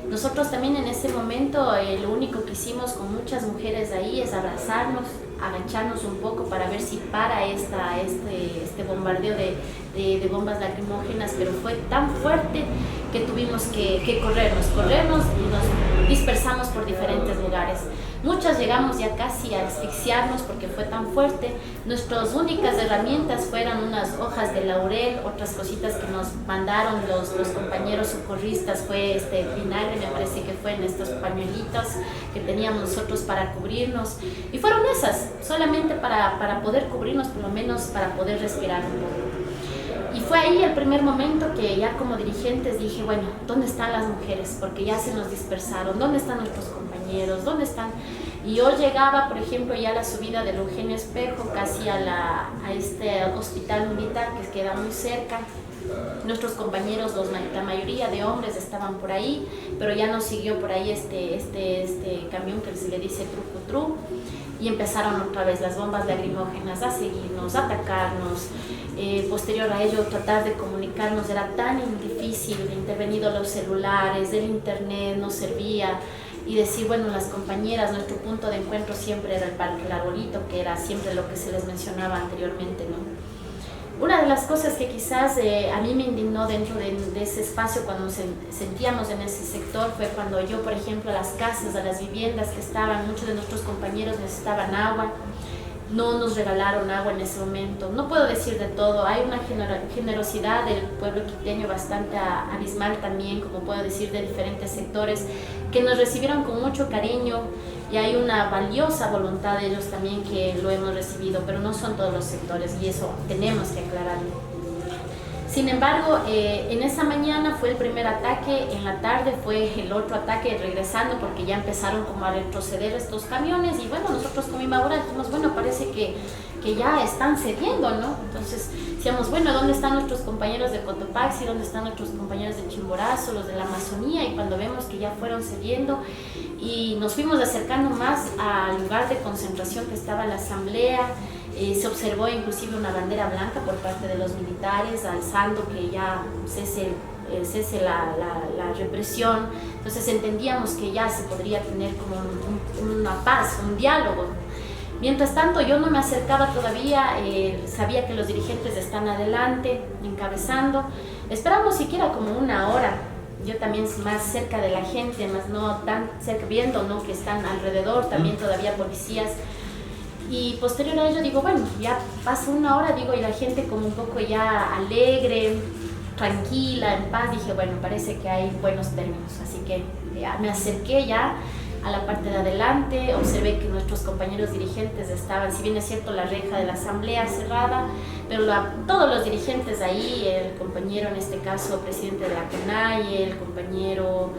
Nosotros también en ese momento lo único que hicimos con muchas mujeres ahí es abrazarnos, agacharnos un poco para ver si para este bombardeo de bombas lacrimógenas, pero fue tan fuerte que tuvimos que corrernos y nos dispersamos por diferentes lugares. Muchas llegamos ya casi a asfixiarnos porque fue tan fuerte. Nuestras únicas herramientas fueron unas hojas de laurel, otras cositas que nos mandaron los compañeros socorristas, fue vinagre, me parece que fue en estos pañuelitos que teníamos nosotros para cubrirnos. Y fueron esas, solamente para poder cubrirnos, por lo menos para poder respirar un poco. Y fue ahí el primer momento que ya como dirigentes dije, bueno, ¿dónde están las mujeres? Porque ya se nos dispersaron, ¿dónde están nuestros compañeros? ¿Dónde están? Y yo llegaba, por ejemplo, ya a la subida del Eugenio Espejo, casi a este hospital militar que queda muy cerca. Nuestros compañeros, la mayoría de hombres estaban por ahí, pero ya nos siguió por ahí este camión que se le dice trucutru, y empezaron otra vez las bombas lacrimógenas a seguirnos, a atacarnos. Posterior a ello, tratar de comunicarnos era tan difícil, intervenido los celulares, el internet no servía, y decir, bueno, las compañeras, nuestro punto de encuentro siempre era el Parque El Arbolito, que era siempre lo que se les mencionaba anteriormente, ¿no? Una de las cosas que quizás a mí me indignó dentro de ese espacio cuando nos sentíamos en ese sector fue cuando yo, por ejemplo, a las casas, a las viviendas que estaban, muchos de nuestros compañeros necesitaban agua, no nos regalaron agua en ese momento. No puedo decir de todo, hay una generosidad del pueblo quiteño bastante abismal también, como puedo decir, de diferentes sectores, que nos recibieron con mucho cariño, y hay una valiosa voluntad de ellos también que lo hemos recibido, pero no son todos los sectores, y eso tenemos que aclararlo. Sin embargo, en esa mañana fue el primer ataque, en la tarde fue el otro ataque regresando, porque ya empezaron como a retroceder estos camiones, y bueno, nosotros con mi Maura dijimos, bueno, parece que ya están cediendo, ¿no? Entonces decíamos, bueno, ¿dónde están nuestros compañeros de Cotopaxi? ¿Dónde están nuestros compañeros de Chimborazo, los de la Amazonía? Y cuando vemos que ya fueron cediendo, y nos fuimos acercando más al lugar de concentración que estaba la asamblea, se observó inclusive una bandera blanca por parte de los militares alzando que ya cese la represión. Entonces entendíamos que ya se podría tener como una paz, un diálogo. Mientras tanto yo no me acercaba todavía, sabía que los dirigentes están adelante, encabezando. Esperamos siquiera como una hora, yo también más cerca de la gente, más no tan cerca, viendo, ¿no?, que están alrededor también todavía policías. Y posterior a ello digo, bueno, ya pasa una hora, digo, y la gente como un poco ya alegre, tranquila, en paz. Dije, bueno, parece que hay buenos términos, así que me acerqué ya a la parte de adelante, observé que nuestros compañeros dirigentes estaban, si bien es cierto la reja de la asamblea cerrada, pero todos los dirigentes ahí, el compañero en este caso presidente de la CONAIE, el compañero,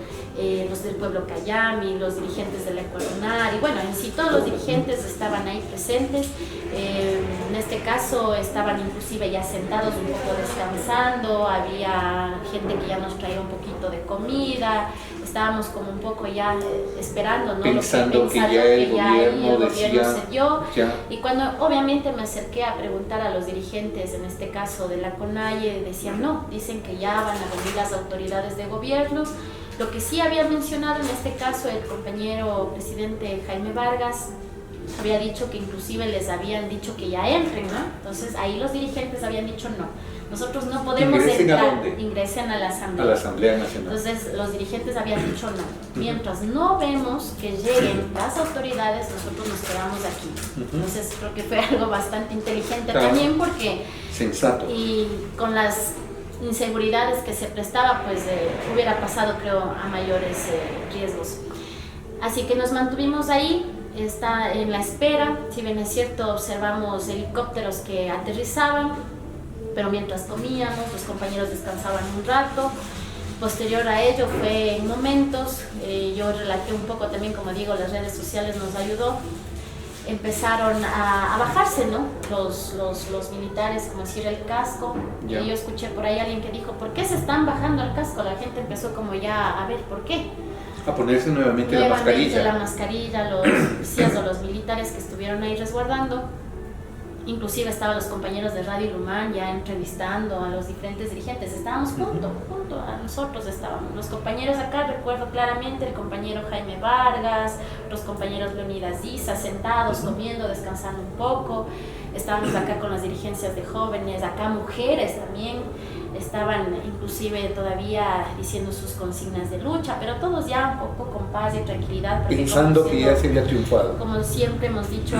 los del pueblo Cayami, los dirigentes de la Ecuadonar, y bueno, en sí todos los dirigentes estaban ahí presentes. En este caso estaban inclusive ya sentados un poco descansando, había gente que ya nos traía un poquito de comida, estábamos como un poco ya esperando, ¿no?, pensando que ya el gobierno decía, se dio. Y cuando obviamente me acerqué a preguntar a los dirigentes, en este caso de la CONAIE, decían no, dicen que ya van a venir las autoridades de gobierno. Lo que sí había mencionado en este caso el compañero presidente Jaime Vargas, había dicho que inclusive les habían dicho que ya entren, ¿no? Entonces ahí los dirigentes habían dicho no, nosotros no podemos entrar, ingresen a la Asamblea. A la Asamblea Nacional. Entonces los dirigentes habían dicho no, mientras no vemos que lleguen las autoridades, nosotros nos quedamos aquí. Entonces creo que fue algo bastante inteligente, claro, también porque... Sensato. Y con las inseguridades que se prestaba, pues hubiera pasado, creo, a mayores riesgos. Así que nos mantuvimos ahí, está en la espera. Si bien es cierto, observamos helicópteros que aterrizaban, pero mientras comíamos, los compañeros descansaban un rato. Posterior a ello fue en momentos, yo relaté un poco también, como digo, las redes sociales nos ayudó, empezaron a bajarse, ¿no? Los militares, como decir, el casco. Yeah. Y yo escuché por ahí a alguien que dijo, ¿por qué se están bajando el casco? La gente empezó como ya a ver por qué. A ponerse nuevamente la mascarilla. La mascarilla, los policías o los militares que estuvieron ahí resguardando. Inclusive estaban los compañeros de Radio Lumán ya entrevistando a los diferentes dirigentes. Estábamos junto a nosotros estábamos. Los compañeros acá, recuerdo claramente, el compañero Jaime Vargas, los compañeros Leonidas Issa, sentados, comiendo, descansando un poco. Estábamos acá con las dirigencias de jóvenes, acá mujeres también. Estaban inclusive todavía diciendo sus consignas de lucha, pero todos ya un poco con paz y tranquilidad. Pensando que ya se había triunfado. Como siempre hemos dicho,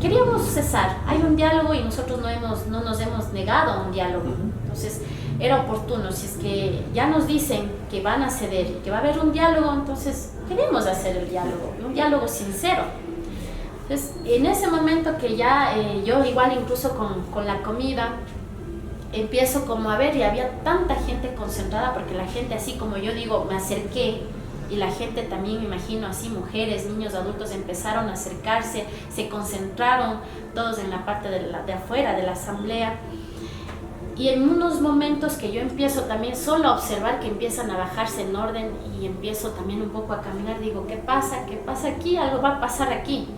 queríamos cesar. Hay un diálogo y nosotros no nos hemos negado a un diálogo. Entonces era oportuno, si es que ya nos dicen que van a ceder y que va a haber un diálogo, entonces queremos hacer el diálogo, un diálogo sincero. Entonces en ese momento que ya yo igual incluso con la comida, empiezo como a ver, y había tanta gente concentrada, porque la gente, así como yo digo, me acerqué, y la gente también, me imagino, así mujeres, niños, adultos, empezaron a acercarse, se concentraron todos en la parte de afuera de la asamblea. Y en unos momentos que yo empiezo también solo a observar que empiezan a bajarse en orden, y empiezo también un poco a caminar, digo, ¿qué pasa? ¿Qué pasa aquí? Algo va a pasar aquí.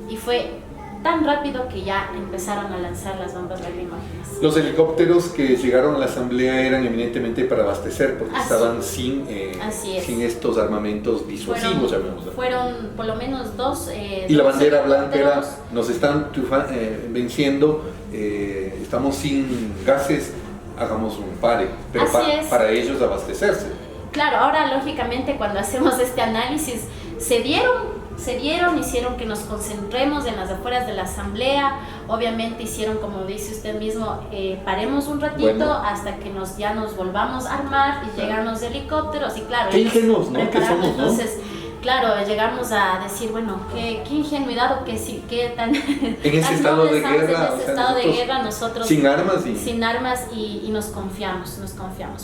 Y fue tan rápido que ya empezaron a lanzar las bombas lacrimógenas. Los helicópteros que llegaron a la asamblea eran eminentemente para abastecer, porque estaban sin estos armamentos disuasivos, llamémoslo. Fueron por lo menos dos. Y la bandera blanca era, nos están venciendo, estamos sin gases, hagamos un pare, pero para ellos abastecerse. Claro, ahora lógicamente cuando hacemos este análisis, se dieron, hicieron que nos concentremos en las afueras de la asamblea. Obviamente hicieron, como dice usted mismo, paremos un ratito hasta que ya nos volvamos a armar y llegan los helicópteros. Y claro, qué ingenuos, ¿no? Que somos, ¿no? Entonces, claro, llegamos a decir, bueno, qué ingenuidad, o qué tan... En ese estado de guerra. En ese estado de guerra, nosotros... Sin armas y nos confiamos.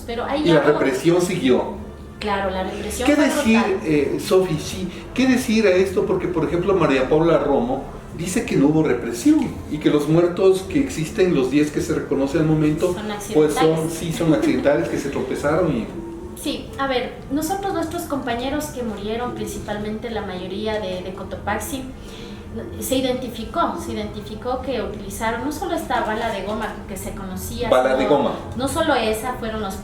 Pero ahí y la represión siguió. Claro, la represión. ¿Qué decir, Sofi, sí? ¿Qué decir a esto? Porque, por ejemplo, María Paula Romo dice que no hubo represión y que los muertos que existen, los 10 que se reconoce al momento, son accidentales, que se tropezaron y... Sí, a ver, nuestros compañeros que murieron, principalmente la mayoría de Cotopaxi, se identificó que utilizaron no solo esta bala de goma que se conocía, de goma. No solo esa, fueron los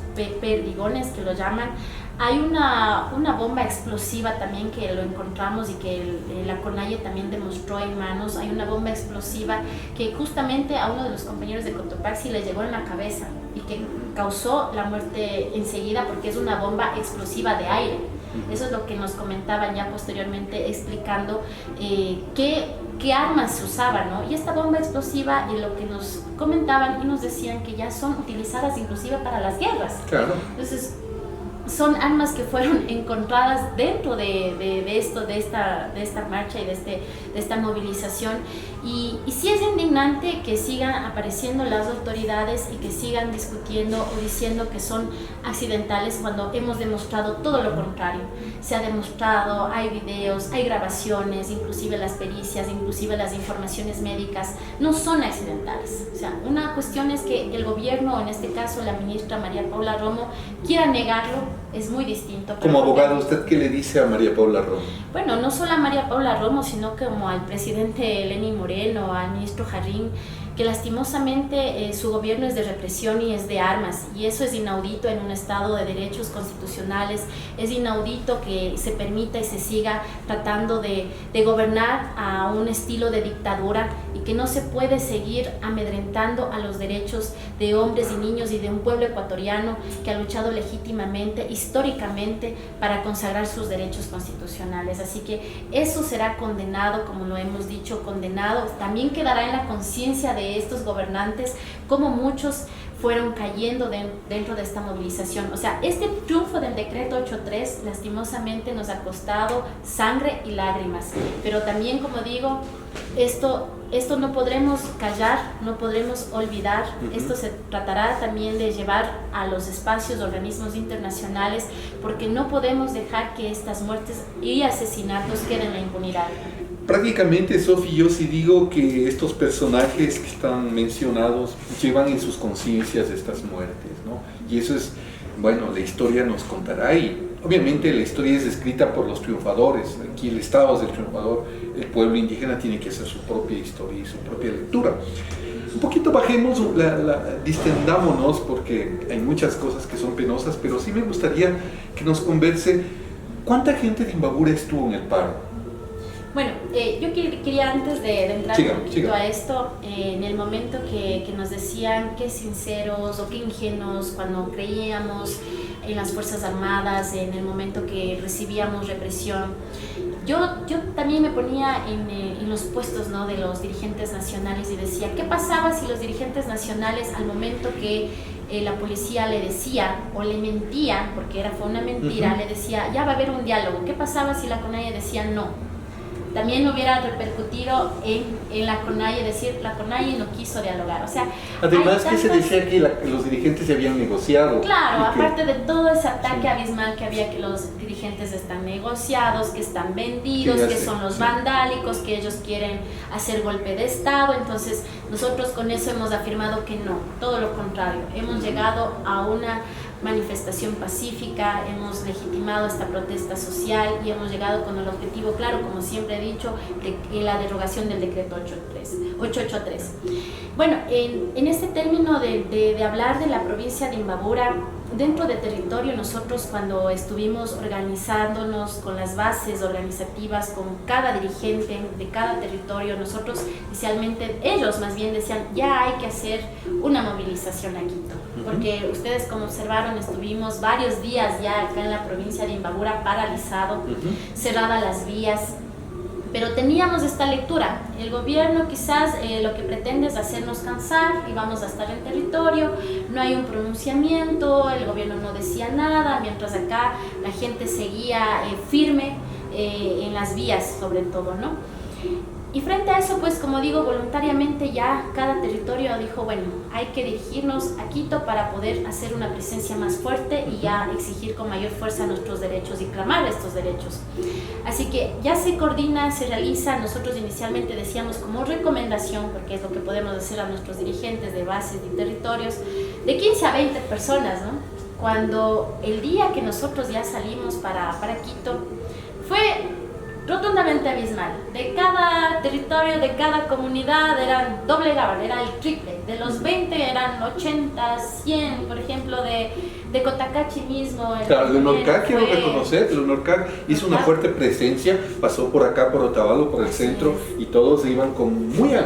perdigones que lo llaman. Hay una bomba explosiva también que lo encontramos y que la CONAIE también demostró en manos. Hay una bomba explosiva que justamente a uno de los compañeros de Cotopaxi le llegó en la cabeza y que causó la muerte enseguida, porque es una bomba explosiva de aire. Eso es lo que nos comentaban ya posteriormente, explicando qué armas se usaban, ¿no? Y esta bomba explosiva, y lo que nos comentaban y nos decían, que ya son utilizadas inclusive para las guerras. Claro. Entonces, son armas que fueron encontradas dentro de esta marcha y de esta movilización. Y sí es indignante que sigan apareciendo las autoridades y que sigan discutiendo o diciendo que son accidentales, cuando hemos demostrado todo lo contrario. Se ha demostrado, hay videos, hay grabaciones, inclusive las pericias, inclusive las informaciones médicas, no son accidentales. O sea, una cuestión es que el gobierno, en este caso la ministra María Paula Romo, quiera negarlo, es muy distinto. Como abogado, ¿usted qué le dice a María Paula Romo? Bueno, no solo a María Paula Romo, sino como al presidente Lenín Moreno, al ministro Jarrín, que lastimosamente su gobierno es de represión y es de armas, y eso es inaudito en un estado de derechos constitucionales. Es inaudito que se permita y se siga tratando de gobernar a un estilo de dictadura, y que no se puede seguir amedrentando a los derechos de hombres y niños y de un pueblo ecuatoriano que ha luchado legítimamente, históricamente, para consagrar sus derechos constitucionales. Así que eso será condenado, como lo hemos dicho, condenado. También quedará en la conciencia de estos gobernantes como muchos fueron cayendo dentro de esta movilización. O sea, este triunfo del decreto 83 lastimosamente nos ha costado sangre y lágrimas, pero también, como digo, esto no podremos callar, no podremos olvidar. Esto se tratará también de llevar a los espacios, organismos internacionales, porque no podemos dejar que estas muertes y asesinatos queden en la impunidad. Prácticamente, Sofi, yo sí digo que estos personajes que están mencionados llevan en sus conciencias estas muertes, ¿no? Y eso es, bueno, la historia nos contará, y obviamente la historia es escrita por los triunfadores. Aquí el Estado es el triunfador, el pueblo indígena tiene que hacer su propia historia y su propia lectura. Un poquito bajemos, distendámonos, porque hay muchas cosas que son penosas, pero sí me gustaría que nos converse ¿cuánta gente de Imbabura estuvo en el paro? Bueno, yo quería antes de entrar un poquito a esto, en el momento que nos decían qué sinceros o qué ingenuos cuando creíamos en las Fuerzas Armadas, en el momento que recibíamos represión. Yo también me ponía en los puestos, ¿no?, de los dirigentes nacionales y decía, ¿qué pasaba si los dirigentes nacionales, al momento que la policía le decía o le mentía, porque fue una mentira, le decía, ya va a haber un diálogo? ¿Qué pasaba si la CONAIE decía no? También hubiera repercutido en la CONAIE, decir, la CONAIE no quiso dialogar. O sea, además que se decía que los dirigentes se habían negociado. Claro, aparte de todo ese ataque abismal que había, que los dirigentes están negociados, que están vendidos, que son los vandálicos, que ellos quieren hacer golpe de Estado. Entonces nosotros con eso hemos afirmado que no, todo lo contrario. Hemos llegado a una manifestación pacífica, hemos legitimado esta protesta social y hemos llegado con el objetivo claro, como siempre he dicho, de la derogación del decreto 883. Bueno, en este término de hablar de la provincia de Imbabura, dentro de territorio, nosotros cuando estuvimos organizándonos con las bases organizativas, con cada dirigente de cada territorio, nosotros inicialmente, ellos más bien decían, ya hay que hacer una movilización a Quito, porque ustedes como observaron, estuvimos varios días ya acá en la provincia de Imbabura paralizado, cerradas las vías. Pero teníamos esta lectura, el gobierno quizás lo que pretende es hacernos cansar y vamos a estar en territorio, no hay un pronunciamiento, el gobierno no decía nada, mientras acá la gente seguía firme en las vías sobre todo, ¿no? Y frente a eso, pues como digo, voluntariamente ya cada territorio dijo, bueno, hay que dirigirnos a Quito para poder hacer una presencia más fuerte y ya exigir con mayor fuerza nuestros derechos y clamar estos derechos. Así que ya se coordina, se realiza. Nosotros inicialmente decíamos como recomendación, porque es lo que podemos hacer a nuestros dirigentes de bases y territorios, de 15 a 20 personas, ¿no? Cuando el día que nosotros ya salimos para Quito, fue rotundamente abismal. De cada territorio, de cada comunidad eran doblegaban, era el triple. De los 20 eran 80, 100, por ejemplo, de Cotacachi mismo. Claro, el Norcac, quiero reconocer, el Norcac hizo una fuerte presencia, pasó por acá, por Otavalo, por el centro, y todos iban con muy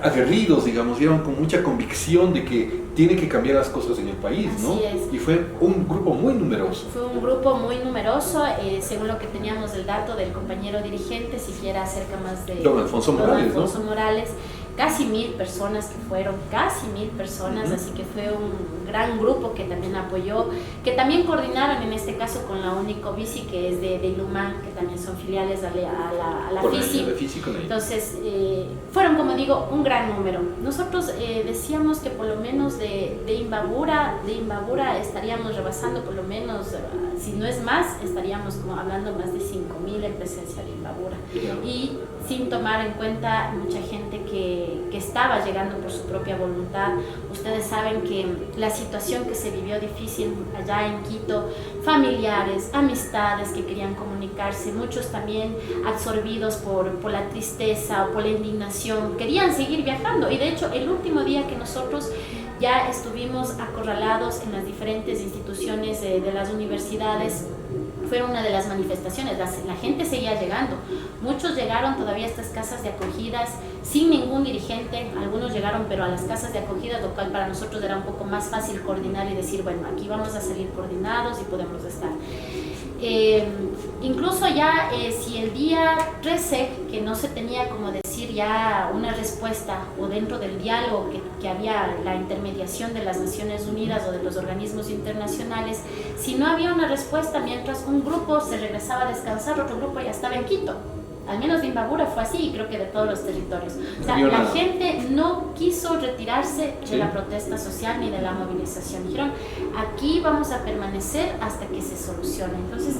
aguerridos, digamos, iban con mucha convicción de que tiene que cambiar las cosas en el país, ¿no? Así es. Y fue un grupo muy numeroso. Fue un grupo muy numeroso, según lo que teníamos el dato del compañero dirigente, siquiera cerca más de... Don Alfonso Morales, ¿no? Morales, casi 1000 personas que fueron, casi 1000 personas, así que fue un gran grupo que también apoyó, que también coordinaron en este caso con la Único Bici, que es de Ilumán, que también son filiales a la FICI. Entonces, fueron, como digo, un gran número. Nosotros decíamos que por lo menos de Imbabura estaríamos rebasando por lo menos, si no es más, estaríamos como hablando más de 5000 en presencia de Imbabura. Y sin tomar en cuenta mucha gente que estaba llegando por su propia voluntad. Ustedes saben que la situación que se vivió difícil allá en Quito, familiares, amistades que querían comunicarse, muchos también absorbidos por la tristeza o por la indignación, querían seguir viajando. Y de hecho, el último día que nosotros ya estuvimos acorralados en las diferentes instituciones de las universidades, fue una de las manifestaciones. La gente seguía llegando, muchos llegaron todavía a estas casas de acogidas sin ningún dirigente, algunos llegaron pero a las casas de acogidas, lo cual para nosotros era un poco más fácil coordinar y decir, bueno, aquí vamos a salir coordinados y podemos estar. Incluso ya si el día 13, que no se tenía como decir existir ya una respuesta o dentro del diálogo que había la intermediación de las Naciones Unidas o de los organismos internacionales, si no había una respuesta mientras un grupo se regresaba a descansar, otro grupo ya estaba en Quito. Al menos de Imbabura fue así y creo que de todos los territorios. O sea, la gente no quiso retirarse de la protesta social ni de la movilización. Dijeron, aquí vamos a permanecer hasta que se solucione. Entonces,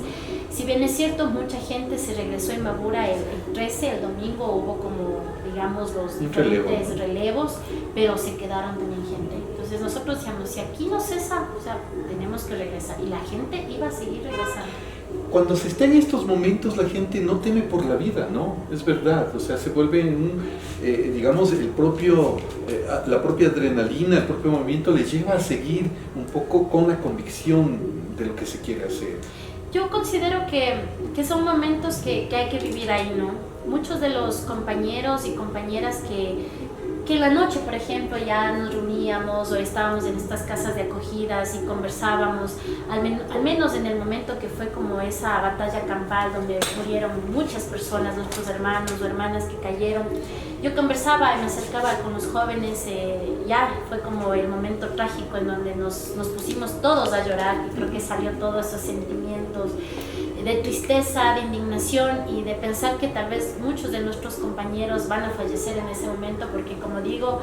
si bien es cierto, mucha gente se regresó a Imbabura el 13, el domingo hubo como, digamos, los diferentes relevos, pero se quedaron también gente. Entonces nosotros decíamos, si aquí no cesa, o sea, tenemos que regresar. Y la gente iba a seguir regresando. Cuando se está en estos momentos, la gente no teme por la vida, ¿no? Es verdad, o sea, se vuelve digamos, la propia adrenalina, el propio movimiento les lleva a seguir un poco con la convicción de lo que se quiere hacer. Yo considero que son momentos que hay que vivir ahí, ¿no? Muchos de los compañeros y compañeras que en la noche, por ejemplo, ya nos reuníamos o estábamos en estas casas de acogidas y conversábamos, al menos en el momento que fue como esa batalla campal donde murieron muchas personas, nuestros hermanos o hermanas que cayeron. Yo conversaba y me acercaba con los jóvenes, ya fue como el momento trágico en donde nos pusimos todos a llorar y creo que salió todos esos sentimientos de tristeza, de indignación y de pensar que tal vez muchos de nuestros compañeros van a fallecer en ese momento porque, como digo,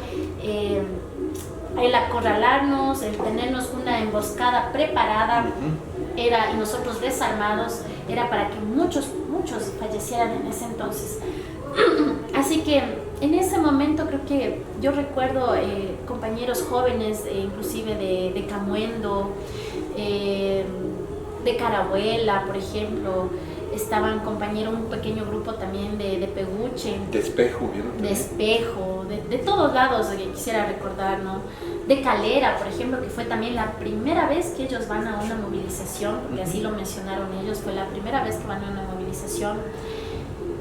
el acorralarnos, el tenernos una emboscada preparada y nosotros desarmados era para que muchos fallecieran en ese entonces. Así que en ese momento creo que yo recuerdo compañeros jóvenes, inclusive de Camuendo, de Carabuela, por ejemplo, estaban compañeros, un pequeño grupo también de Peguche. De Espejo, ¿vieron? De Espejo, de todos lados quisiera recordar, ¿no? De Calera, por ejemplo, que fue también la primera vez que ellos van a una movilización, porque así lo mencionaron ellos, fue la primera vez que van a una movilización,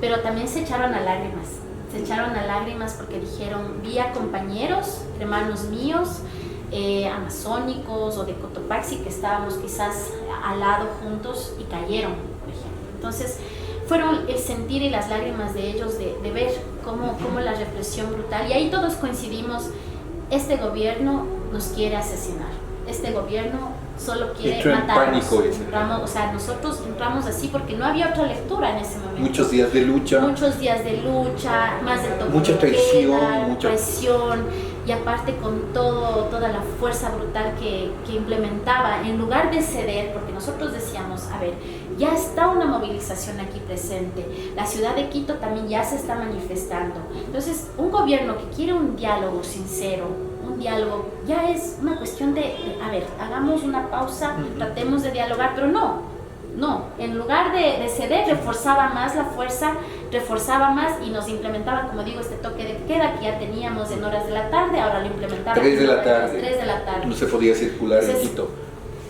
pero también se echaron a lágrimas. Se echaron a lágrimas porque dijeron, vi a compañeros, hermanos míos, amazónicos o de Cotopaxi que estábamos quizás al lado juntos y cayeron, por ejemplo. Entonces fueron el sentir y las lágrimas de ellos de ver cómo la represión brutal, y ahí todos coincidimos, este gobierno nos quiere asesinar, este gobierno solo quiere matarnos. O sea, nosotros entramos así porque no había otra lectura en ese momento. Muchos días de lucha, más de toque mucha traición, presión, y aparte con toda la fuerza brutal que implementaba, en lugar de ceder, porque nosotros decíamos, a ver, ya está una movilización aquí presente, la ciudad de Quito también ya se está manifestando, entonces un gobierno que quiere un diálogo sincero, un diálogo, ya es una cuestión de a ver, hagamos una pausa, tratemos de dialogar, pero no, en lugar de ceder, reforzaba más la fuerza, reforzaba más y nos implementaba, como digo, este toque de queda que ya teníamos en horas de la tarde, ahora lo implementaba 3 de la tarde. 3 de la tarde. No se podía circular. Entonces, en Quito.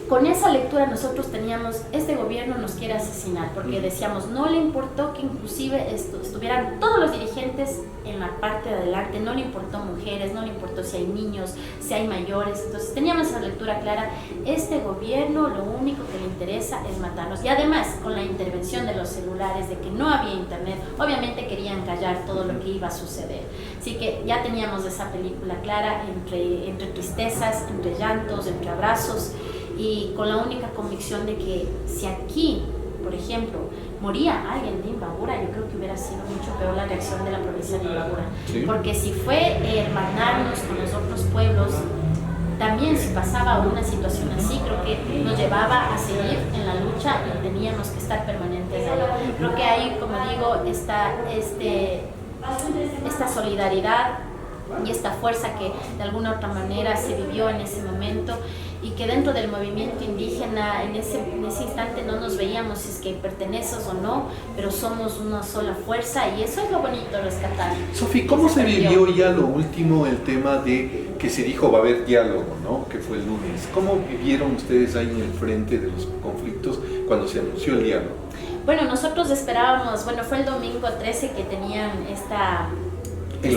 Con esa lectura nosotros teníamos, este gobierno nos quiere asesinar, porque decíamos, no le importó que inclusive estuvieran todos los dirigentes en la parte de adelante, no le importó mujeres, no le importó si hay niños, si hay mayores, entonces teníamos esa lectura clara, este gobierno lo único que le interesa es matarnos, y además con la intervención de los celulares, de que no había internet, obviamente querían callar todo lo que iba a suceder, así que ya teníamos esa película clara entre tristezas, entre llantos, entre abrazos, y con la única convicción de que si aquí, por ejemplo, moría alguien de Imbabura, yo creo que hubiera sido mucho peor la reacción de la provincia de Imbabura. ¿Sí? Porque si fue hermanarnos con los otros pueblos, también si pasaba una situación así, creo que nos llevaba a seguir en la lucha y teníamos que estar permanentes ahí. Creo que ahí, como digo, esta solidaridad y esta fuerza que de alguna otra manera se vivió en ese momento, y que dentro del movimiento indígena en ese instante no nos veíamos si es que perteneces o no, pero somos una sola fuerza, y eso es lo bonito rescatar. Sofi, ¿cómo se vivió ya lo último, el tema de que se dijo va a haber diálogo, ¿no? Que fue el lunes? ¿Cómo vivieron ustedes ahí en el frente de los conflictos cuando se anunció el diálogo? Bueno, nosotros esperábamos, fue el domingo 13 que tenían este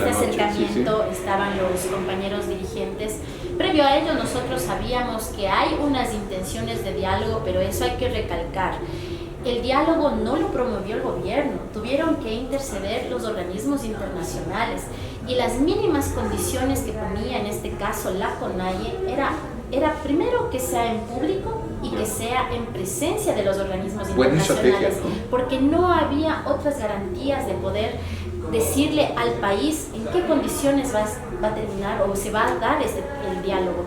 acercamiento, sí. Estaban los compañeros dirigentes. Previo a ello nosotros sabíamos que hay unas intenciones de diálogo, pero eso hay que recalcar. el diálogo no lo promovió el gobierno, tuvieron que interceder los organismos internacionales y las mínimas condiciones que ponía en este caso la CONAIE era primero que sea en público y que sea en presencia de los organismos internacionales, porque no había otras garantías de poder decirle al país en qué condiciones va a terminar o se va a dar el diálogo.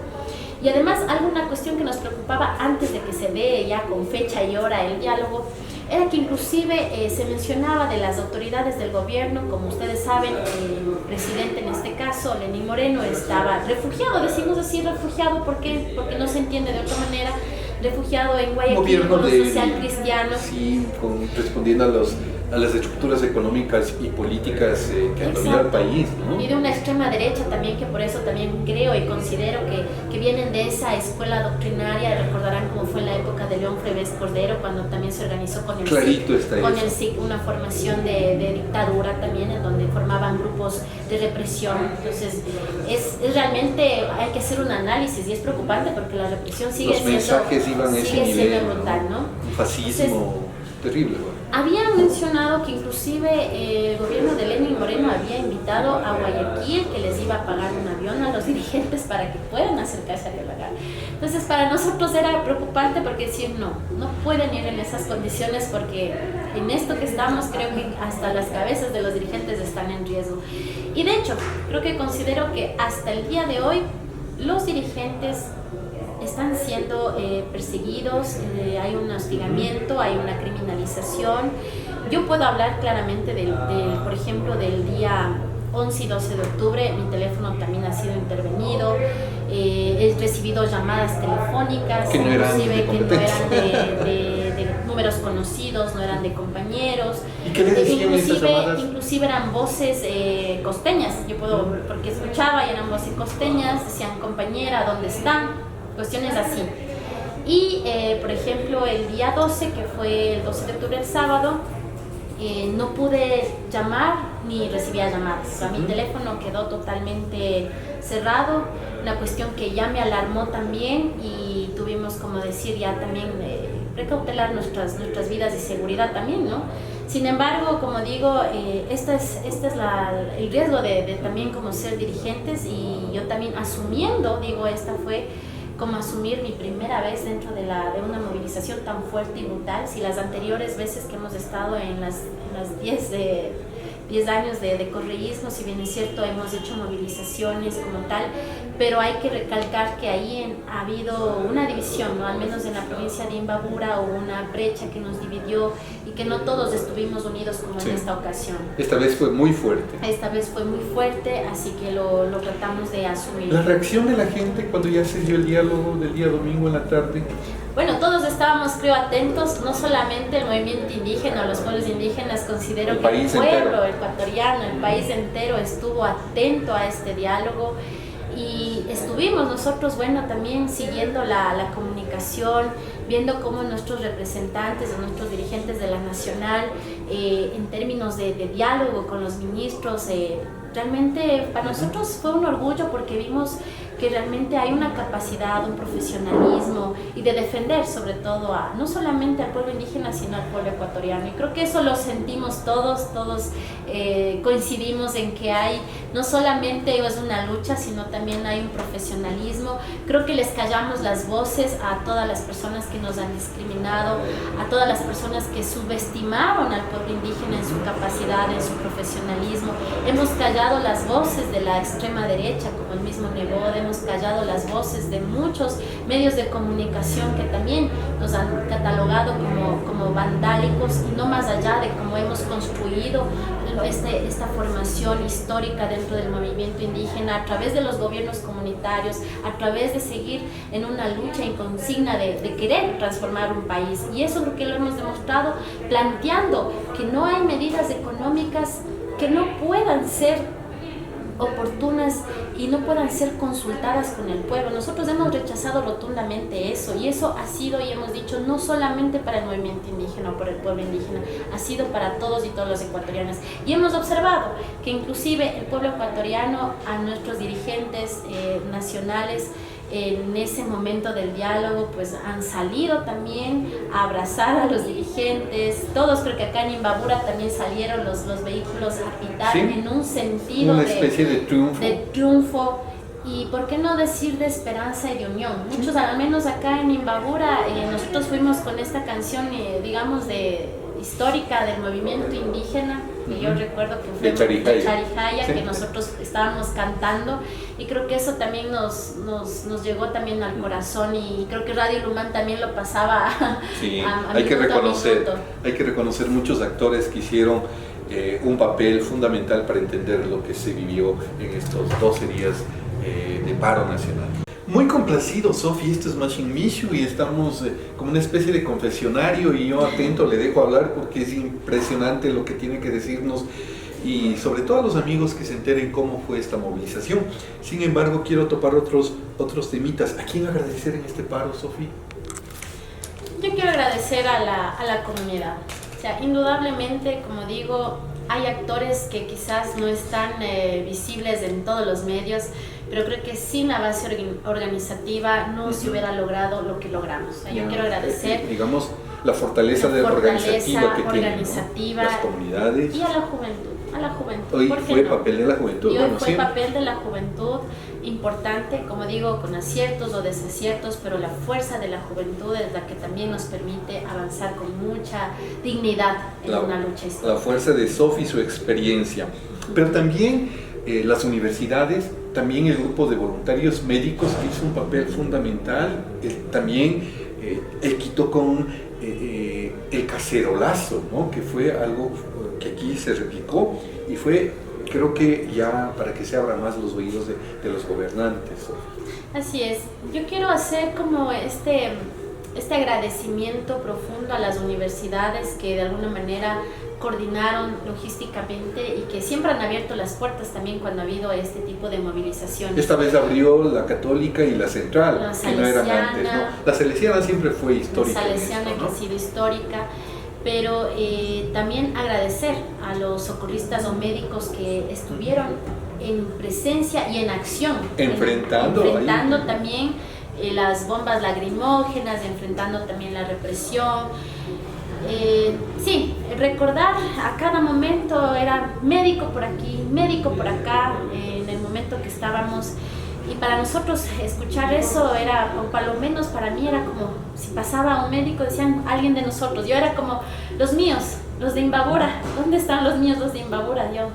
Y además, alguna cuestión que nos preocupaba antes de que se dé ya con fecha y hora el diálogo, era que inclusive se mencionaba de las autoridades del gobierno. Como ustedes saben, el presidente en este caso, Lenín Moreno, estaba refugiado, decimos así refugiado porque no se entiende de otra manera, refugiado en Guayaquil con los social cristianos. Sí, respondiendo a las estructuras económicas y políticas que han dominado el país, ¿no? Y de una extrema derecha también, que por eso también creo y considero que vienen de esa escuela doctrinaria. Recordarán cómo fue en la época de León Febres Cordero, cuando también se organizó con el SIC una formación de dictadura también, en donde formaban grupos de represión. Entonces, es realmente, hay que hacer un análisis y es preocupante porque la represión sigue siendo brutal, ¿no? Un fascismo terrible, ¿no? Habían mencionado que inclusive el gobierno de Lenín Moreno había invitado a Guayaquil, que les iba a pagar un avión a los dirigentes para que puedan acercarse a dialogar. Entonces, para nosotros era preocupante porque decir no pueden ir en esas condiciones, porque en esto que estamos creo que hasta las cabezas de los dirigentes están en riesgo. Y de hecho, creo que considero que hasta el día de hoy los dirigentes están siendo perseguidos, hay un hostigamiento, hay una criminalización. Yo puedo hablar claramente por ejemplo, del día 11 y 12 de octubre, mi teléfono también ha sido intervenido, he recibido llamadas telefónicas, que no eran de números conocidos, no eran de compañeros. ¿Y qué les decían esas llamadas? Inclusive eran voces costeñas, porque escuchaba y eran voces costeñas, decían compañera, ¿dónde están? Cuestiones así. Y por ejemplo el día 12, que fue el 12 de octubre, el sábado, no pude llamar ni recibía llamadas. O sea, mi teléfono quedó totalmente cerrado, una cuestión que ya me alarmó también, y tuvimos, como decir, ya también precautelar nuestras vidas y seguridad también, ¿no? Sin embargo, como digo, este es el riesgo de también como ser dirigentes, y yo también asumiendo, digo, esta fue como asumir mi primera vez dentro de una movilización tan fuerte y brutal. Si las anteriores veces que hemos estado en las 10 años de correísmo, si bien es cierto, hemos hecho movilizaciones como tal, pero hay que recalcar que ahí ha habido una división, ¿no? Al menos en la provincia de Imbabura hubo una brecha que nos dividió y que no todos estuvimos unidos como en esta ocasión. Esta vez fue muy fuerte. Esta vez fue muy fuerte, así que lo tratamos de asumir. ¿La reacción de la gente cuando ya se dio el diálogo del día domingo en la tarde? Bueno, todos estábamos, creo, atentos, no solamente el movimiento indígena, los pueblos indígenas, considero que el pueblo ecuatoriano, el país entero estuvo atento a este diálogo, y estuvimos nosotros, bueno, también siguiendo la comunicación, viendo cómo nuestros representantes o nuestros dirigentes de la Nacional, en términos de diálogo con los ministros, realmente para nosotros fue un orgullo, porque vimos que realmente hay una capacidad, un profesionalismo, y de defender sobre todo no solamente al pueblo indígena, sino al pueblo ecuatoriano. Y creo que eso lo sentimos todos coincidimos en que hay, no solamente es una lucha, sino también hay un profesionalismo. Creo que les callamos las voces a todas las personas que nos han discriminado, a todas las personas que subestimaron al pueblo indígena en su capacidad, en su profesionalismo. Hemos callado las voces de la extrema derecha, como el mismo Nebot, hemos callado las voces de muchos medios de comunicación que también nos han catalogado como vandálicos, y no más allá de cómo hemos construido esta formación histórica dentro del movimiento indígena a través de los gobiernos comunitarios, a través de seguir en una lucha y consigna de querer transformar un país. Y eso creo que lo hemos demostrado planteando que no hay medidas económicas que no puedan ser oportunas y no puedan ser consultadas con el pueblo. Nosotros hemos rechazado rotundamente eso, y eso ha sido, y hemos dicho, no solamente para el movimiento indígena o por el pueblo indígena, ha sido para todos y todas los ecuatorianos. Y hemos observado que inclusive el pueblo ecuatoriano, a nuestros dirigentes nacionales, en ese momento del diálogo pues han salido también a abrazar a los dirigentes. Todos, creo que acá en Imbabura también salieron los vehículos a pitar, ¿sí?, en un sentido una especie de triunfo. Y por qué no decir de esperanza y de unión. Muchos, al menos acá en Imbabura, nosotros fuimos con esta canción, digamos, histórica del movimiento indígena, que yo recuerdo que fue de Charijaya, sí, que nosotros estábamos cantando, y creo que eso también nos llegó también al corazón, y creo que Radio Lumán también lo pasaba sí, hay que reconocer muchos actores que hicieron un papel fundamental para entender lo que se vivió en estos 12 días de paro nacional. Muy complacido, Sofi, esto es Machine Mishu y estamos como una especie de confesionario, y yo atento le dejo hablar porque es impresionante lo que tiene que decirnos, y sobre todo a los amigos que se enteren cómo fue esta movilización. Sin embargo, quiero topar otros temitas. ¿A quién agradecer en este paro, Sofi? Yo quiero agradecer a la comunidad. O sea, indudablemente, como digo, hay actores que quizás no están visibles en todos los medios, pero creo que sin la base organizativa no se hubiera logrado lo que logramos. O sea, yo quiero agradecer, digamos, la fortaleza organizativa que tienen, ¿no?, las comunidades. Y a la juventud. Hoy fue papel de la juventud. Y hoy fue papel de la juventud importante, como digo, con aciertos o desaciertos, pero la fuerza de la juventud es la que también nos permite avanzar con mucha dignidad en una lucha histórica. La fuerza de Sofi, su experiencia, pero también las universidades, también el grupo de voluntarios médicos que hizo un papel fundamental, también el Quito con el cacerolazo, ¿no?, que fue algo que aquí se replicó y fue, creo que ya para que se abran más los oídos de los gobernantes. Así es, yo quiero hacer como este agradecimiento profundo a las universidades que de alguna manera coordinaron logísticamente y que siempre han abierto las puertas también cuando ha habido este tipo de movilizaciones. Esta vez abrió la Católica y la Central, que no eran antes, ¿no? La Salesiana siempre fue histórica. La Salesiana, ¿no?, que ha sido histórica, pero también agradecer a los socorristas o médicos que estuvieron en presencia y en acción. Enfrentando también las bombas lacrimógenas, enfrentando también la represión. Sí, recordar a cada momento, era médico por aquí, médico por acá, en el momento que estábamos, y para nosotros escuchar eso era, o para lo menos para mí era como, si pasaba un médico decían alguien de nosotros, yo era como, los míos, los de Imbabura, ¿dónde están los míos, los de Imbabura? Yo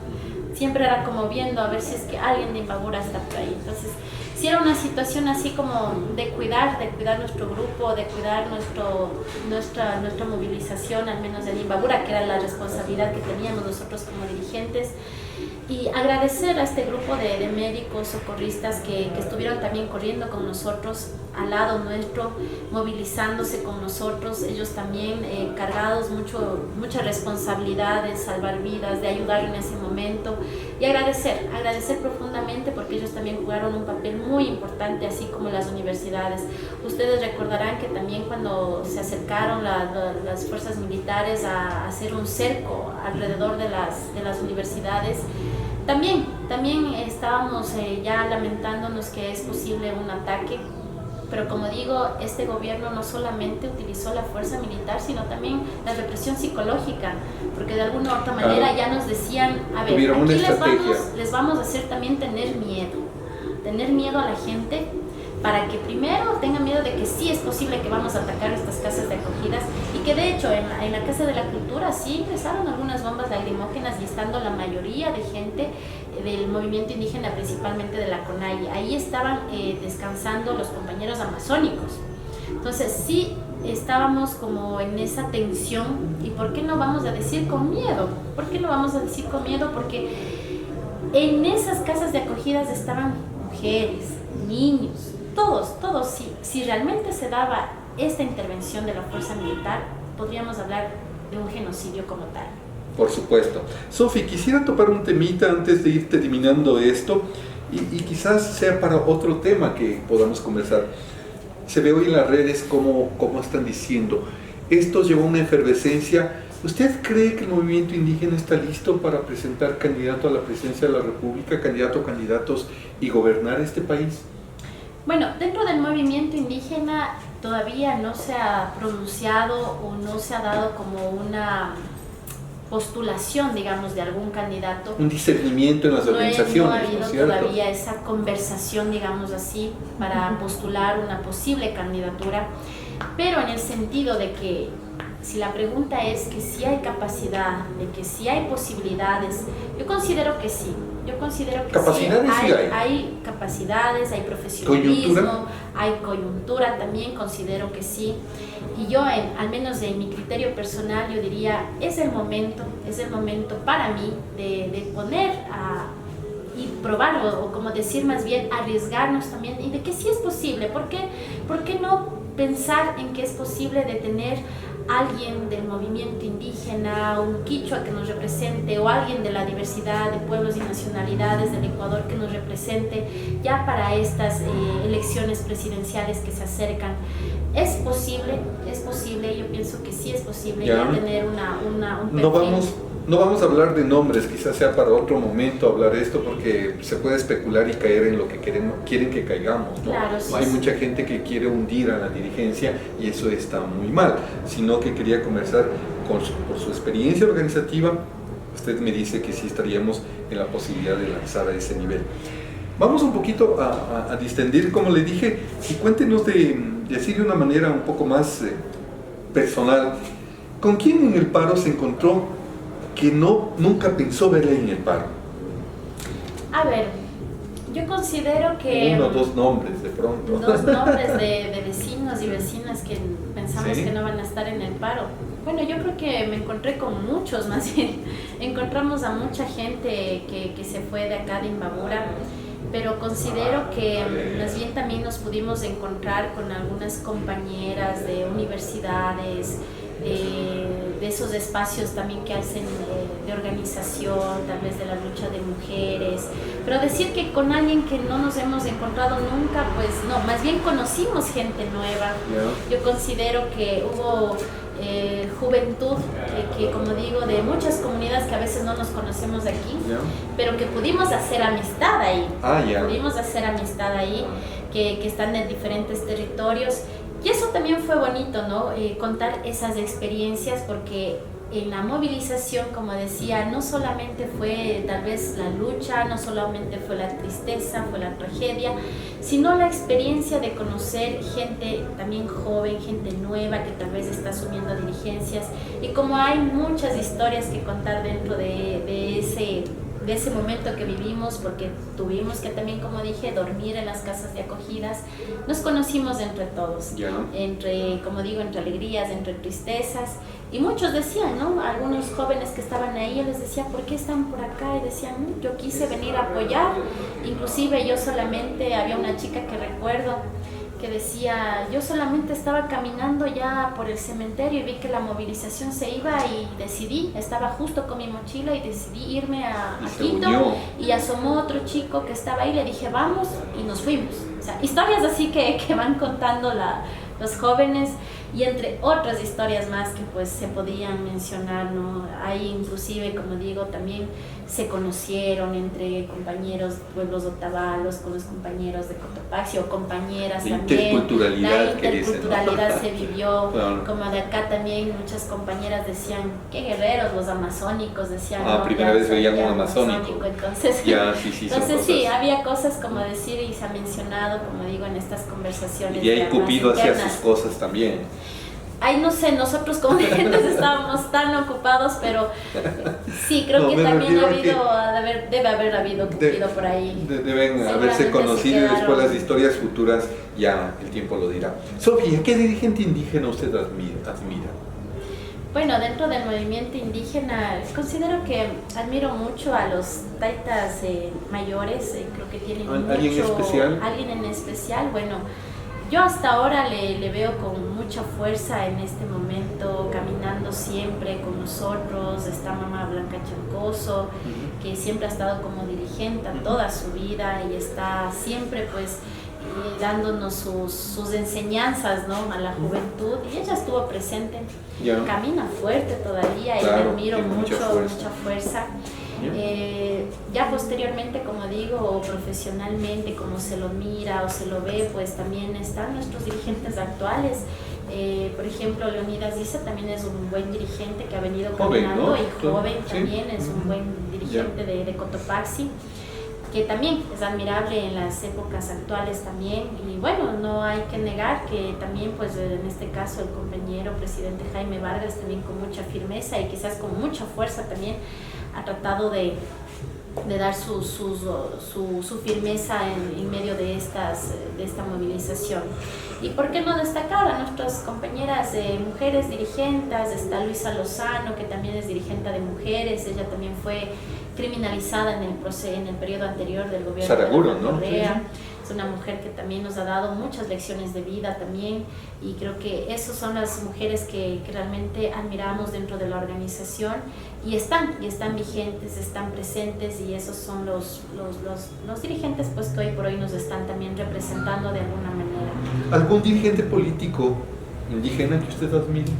siempre era como viendo a ver si es que alguien de Imbabura está por ahí. Entonces sí era una situación así como de cuidar nuestro grupo, de cuidar nuestra movilización, al menos en Imbabura, que era la responsabilidad que teníamos nosotros como dirigentes. Y agradecer a este grupo de médicos socorristas que estuvieron también corriendo con nosotros, al lado nuestro, movilizándose con nosotros, ellos también cargados mucha responsabilidad de salvar vidas, de ayudar en ese momento, y agradecer profundamente porque ellos también jugaron un papel muy importante, así como las universidades. Ustedes recordarán que también cuando se acercaron las fuerzas militares a hacer un cerco alrededor de las universidades, también estábamos ya lamentándonos que es posible un ataque, pero como digo, este gobierno no solamente utilizó la fuerza militar, sino también la represión psicológica, porque de alguna u otra manera ya nos decían, a ver, aquí les vamos a hacer también tener miedo a la gente, para que primero tengan miedo de que sí es posible que vamos a atacar estas casas de acogidas, y que de hecho en la Casa de la Cultura sí ingresaron algunas bombas lacrimógenas, y estando la mayoría de gente del movimiento indígena, principalmente de la CONAIE, ahí estaban descansando los compañeros amazónicos. Entonces sí estábamos como en esa tensión, y ¿por qué no vamos a decir con miedo? Porque en esas casas de acogidas estaban mujeres, niños, todos, si realmente se daba esta intervención de la fuerza militar, podríamos hablar de un genocidio como tal. Por supuesto. Sofi, quisiera topar un temita antes de ir terminando esto, y quizás sea para otro tema que podamos conversar. Se ve hoy en las redes cómo están diciendo, esto llevó a una efervescencia. ¿Usted cree que el movimiento indígena está listo para presentar candidato a la presidencia de la República, candidatos y gobernar este país? Bueno, dentro del movimiento indígena todavía no se ha pronunciado o no se ha dado como una postulación, digamos, de algún candidato. Un discernimiento en las organizaciones, no ha habido cierto? todavía esa conversación, digamos así, para postular una posible candidatura, pero en el sentido de que si la pregunta es que si hay capacidad, de que si hay posibilidades, yo considero que sí. Yo considero que capacidades sí, sí hay capacidades, hay profesionalismo, ¿Coyuntura? hay coyuntura también, considero que sí. Y yo, al menos en mi criterio personal, yo diría, es el momento para mí de poner y probar, o como decir más bien, arriesgarnos también, y de que sí es posible. ¿Por qué no pensar en que es posible de tener alguien del movimiento indígena, un quichua que nos represente, o alguien de la diversidad de pueblos y nacionalidades del Ecuador que nos represente ya para estas elecciones presidenciales que se acercan? Es posible, yo pienso que sí es posible ya tener un perfil. No vamos a hablar de nombres, quizás sea para otro momento hablar esto, porque se puede especular y caer en lo que quieren que caigamos, ¿no? Claro, sí, hay sí. mucha gente que quiere hundir a la dirigencia y eso está muy mal, sino que quería conversar por su experiencia organizativa. Usted me dice que sí estaríamos en la posibilidad de lanzar a ese nivel. Vamos un poquito a distender, como le dije, y cuéntenos decir de una manera un poco más personal, ¿con quién en el paro se encontró que nunca pensó verla en el paro? A ver, yo considero que... Uno o dos nombres de pronto. Dos nombres de vecinos y vecinas que pensamos ¿Sí? que no van a estar en el paro. Bueno, yo creo que me encontré con muchos, más bien. Encontramos a mucha gente que se fue de acá de Imbabura, pero considero que más bien también nos pudimos encontrar con algunas compañeras de universidades, de esos espacios también que hacen de organización, tal vez de la lucha de mujeres, pero decir que con alguien que no nos hemos encontrado nunca, pues no, más bien conocimos gente nueva. Yeah. Yo considero que hubo juventud que, como digo, de muchas comunidades que a veces no nos conocemos de aquí, Yeah. pero que pudimos hacer amistad ahí. Yeah. Pudimos hacer amistad ahí, que están en diferentes territorios. Y eso también fue bonito, ¿no? Contar esas experiencias, porque en la movilización, como decía, no solamente fue tal vez la lucha, no solamente fue la tristeza, fue la tragedia, sino la experiencia de conocer gente también joven, gente nueva que tal vez está asumiendo dirigencias. Y como hay muchas historias que contar dentro de ese momento que vivimos, porque tuvimos que también, como dije, dormir en las casas de acogidas, nos conocimos entre todos, entre, como digo, entre alegrías, entre tristezas, y muchos decían, ¿no? Algunos jóvenes que estaban ahí, yo les decía, ¿por qué están por acá? Y decían, yo quise venir a apoyar. Inclusive yo solamente, había una chica que recuerdo que decía, yo solamente estaba caminando ya por el cementerio y vi que la movilización se iba y decidí, estaba justo con mi mochila y decidí irme a Quito, y asomó otro chico que estaba ahí, le dije vamos y nos fuimos. O sea, historias así que van contando los jóvenes, y entre otras historias más que pues se podían mencionar, ¿no? Hay inclusive, como digo, también se conocieron entre compañeros de pueblos otavalos con los compañeros de Cotopaxi, o compañeras la también. Interculturalidad, la interculturalidad se vivió, claro. Como de acá también muchas compañeras decían, qué guerreros los amazónicos, decían. Primera vez veían un amazónico. Entonces, entonces sí, había cosas como decir, y se ha mencionado, como digo, en estas conversaciones. Y ahí Cupido hacía sus cosas también. Ay, no sé, nosotros como dirigentes estábamos tan ocupados, pero sí, creo que también debe haber habido Cupido por ahí. Deben haberse conocido, y después las historias futuras ya el tiempo lo dirá. Sofía, ¿qué dirigente indígena usted admira? Bueno, dentro del movimiento indígena considero que admiro mucho a los taitas mayores, creo que tienen ¿Alguien especial? Alguien en especial, bueno. Yo hasta ahora le veo con mucha fuerza en este momento, caminando siempre con nosotros. Está mamá Blanca Chancoso, que siempre ha estado como dirigente toda su vida y está siempre pues dándonos sus enseñanzas, ¿no? A la juventud, y ella estuvo presente. Camina fuerte todavía, y le admiro mucha fuerza. Ya posteriormente, como digo, profesionalmente, como se lo mira o se lo ve, pues también están nuestros dirigentes actuales. Por ejemplo, Leonidas Issa también es un buen dirigente que ha venido caminando, joven, ¿no? Y joven también, es un buen dirigente de Cotopaxi, que también es admirable en las épocas actuales también. Y bueno, no hay que negar que también, pues en este caso, el compañero presidente Jaime Vargas también con mucha firmeza y quizás con mucha fuerza también ha tratado de dar su firmeza en medio de esta movilización. ¿Y por qué no destacar a nuestras compañeras mujeres dirigentes? Está Luisa Lozano, que también es dirigente de mujeres, ella también fue criminalizada en el periodo anterior del gobierno Saraguro, de ¿no? Correa. Sí. Es una mujer que también nos ha dado muchas lecciones de vida también, y creo que esas son las mujeres que realmente admiramos dentro de la organización y están vigentes, están presentes, y esos son los dirigentes pues que hoy por hoy nos están también representando de alguna manera. ¿Algún dirigente político indígena que usted admire?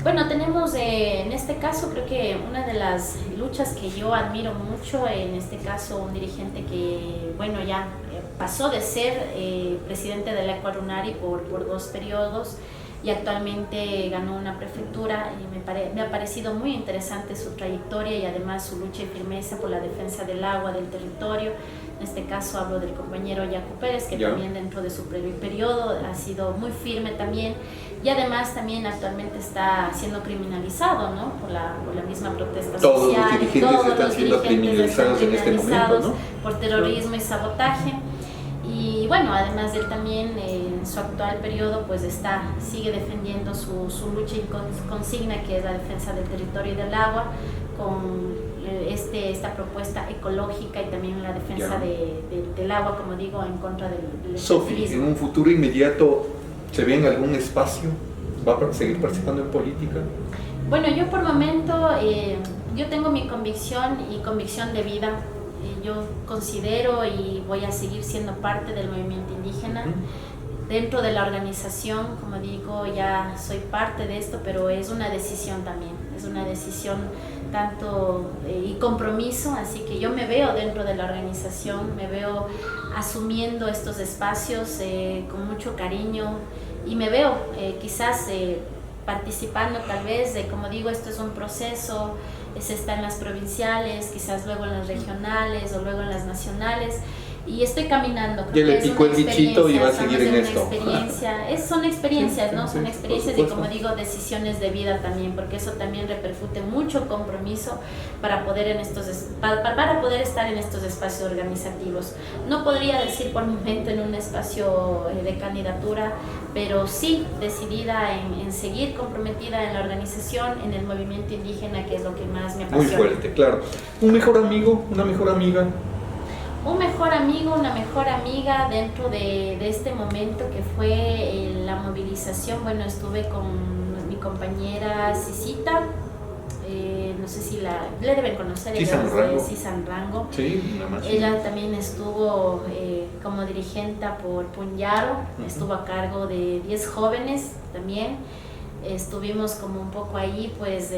Bueno, tenemos en este caso, creo que una de las luchas que yo admiro mucho, en este caso un dirigente que, bueno, ya pasó de ser presidente de la Ecuarunari por 2 periodos y actualmente ganó una prefectura, y me ha parecido muy interesante su trayectoria y además su lucha y firmeza por la defensa del agua, del territorio. En este caso hablo del compañero Yacu Pérez, que también dentro de su periodo ha sido muy firme también, y además también actualmente está siendo criminalizado, ¿no? por la misma protesta social. Todos los dirigentes están siendo criminalizados en este momento, ¿no? Por terrorismo y sabotaje. Y bueno, además de él también en su actual periodo pues sigue defendiendo su lucha y consigna, que es la defensa del territorio y del agua, con esta propuesta ecológica y también la defensa del agua, como digo, en contra del Sofi, en un futuro inmediato, ¿se ve en algún espacio? ¿Va a seguir participando en política? Bueno, yo por momento, yo tengo mi convicción y convicción de vida. Yo considero y voy a seguir siendo parte del movimiento indígena. Dentro de la organización, como digo, ya soy parte de esto, pero es una decisión también, es una decisión tanto y compromiso, así que yo me veo dentro de la organización, me veo asumiendo estos espacios con mucho cariño, y me veo quizás participando tal vez, como digo, esto es un proceso, se está en las provinciales, quizás luego en las regionales o luego en las nacionales, y estoy caminando. Ya le picó el bichito y va a seguir en esto. Son experiencias, ¿no? Son experiencias y, como digo, decisiones de vida también, porque eso también repercute mucho compromiso para poder para poder estar en estos espacios organizativos. No podría decir por momento en un espacio de candidatura, pero sí decidida en seguir comprometida en la organización, en el movimiento indígena, que es lo que más me apasiona. Muy fuerte, claro. ¿Un mejor amigo, una mejor amiga? Un mejor amigo, una mejor amiga dentro de este momento que fue la movilización. Bueno, estuve con mi compañera Cicita, no sé si le deben conocer, ella es de Cisan Rango. Sí, nada más. Ella también estuvo como dirigente por Punyaro, estuvo a cargo de 10 jóvenes también. Estuvimos como un poco ahí, pues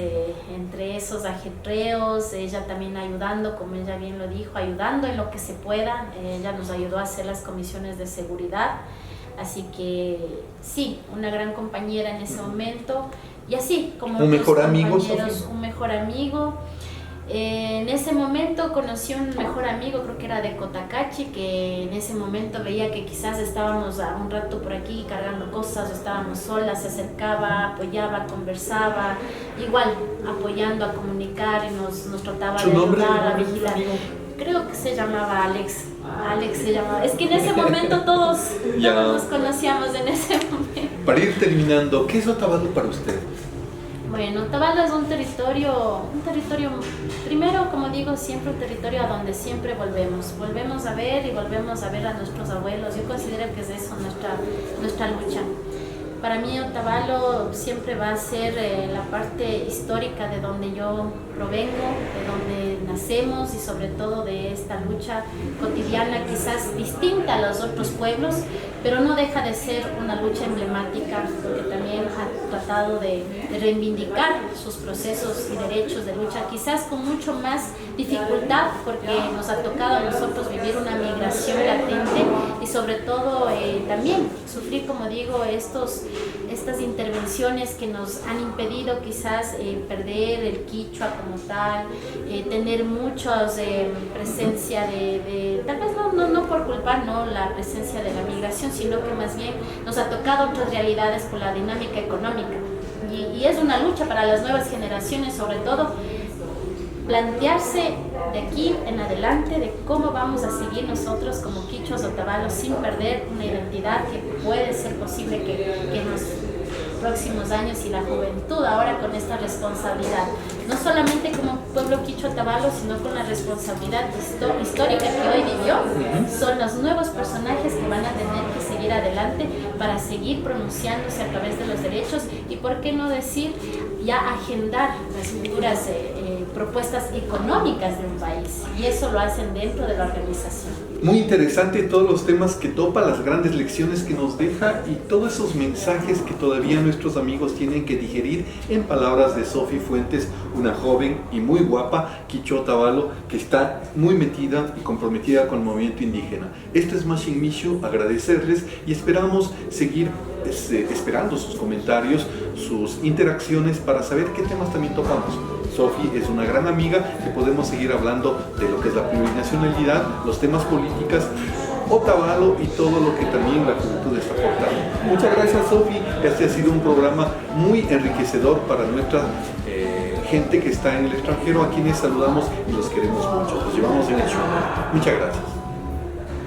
entre esos ajetreos, ella también ayudando, como ella bien lo dijo, ayudando en lo que se pueda. Ella nos ayudó a hacer las comisiones de seguridad, así que sí, una gran compañera en ese momento, y así como un mejor amigo, un mejor amigo. En ese momento conocí un mejor amigo, creo que era de Cotacachi, que en ese momento veía que quizás estábamos a un rato por aquí cargando cosas, o estábamos solas, se acercaba, apoyaba, conversaba, igual apoyando a comunicar, y nos trataba de ayudar a vigilar. Creo que se llamaba Alex. Alex se llamaba. Es que en ese momento todos nos conocíamos en ese momento. Para ir terminando, ¿qué es Otavalo para usted? Bueno, Otavalo es un territorio, primero, como digo, siempre un territorio a donde siempre volvemos a ver a nuestros abuelos. Yo considero que es eso nuestra lucha. Para mí Otavalo siempre va a ser la parte histórica de donde yo provengo, de donde nacemos y sobre todo de esta lucha cotidiana quizás distinta a los otros pueblos, pero no deja de ser una lucha emblemática porque también ha tratado de reivindicar sus procesos y derechos de lucha, quizás con mucho más dificultad porque nos ha tocado a nosotros vivir una migración latente y sobre todo también sufrir, como digo, estas intervenciones que nos han impedido quizás perder el quichua como tal, tener muchos presencia tal vez no por culpar la presencia de la migración, sino que más bien nos ha tocado otras realidades por la dinámica económica y es una lucha para las nuevas generaciones, sobre todo plantearse de aquí en adelante de cómo vamos a seguir nosotros como quichuas otavalos sin perder una identidad que puede ser posible que en los próximos años y la juventud ahora con esta responsabilidad, no solamente como pueblo quichua otavalo, sino con la responsabilidad histórica que hoy vivió, son los nuevos personajes que van a tener que seguir adelante para seguir pronunciándose a través de los derechos y por qué no decir ya agendar las futuras propuestas económicas de un país, y eso lo hacen dentro de la organización. Muy interesante todos los temas que topa, las grandes lecciones que nos deja y todos esos mensajes que todavía nuestros amigos tienen que digerir en palabras de Sofi Fuentes, una joven y muy guapa quichua otavalo que está muy metida y comprometida con el movimiento indígena. Esto es Machine Mishu, agradecerles y esperamos seguir esperando sus comentarios, sus interacciones para saber qué temas también tocamos. Sofi es una gran amiga que podemos seguir hablando de lo que es la plurinacionalidad, los temas políticas, otavalo y todo lo que también la juventud está aportando. Muchas gracias, Sofi. Este ha sido un programa muy enriquecedor para nuestra gente que está en el extranjero, a quienes saludamos y los queremos mucho. Los llevamos en el show. Muchas gracias.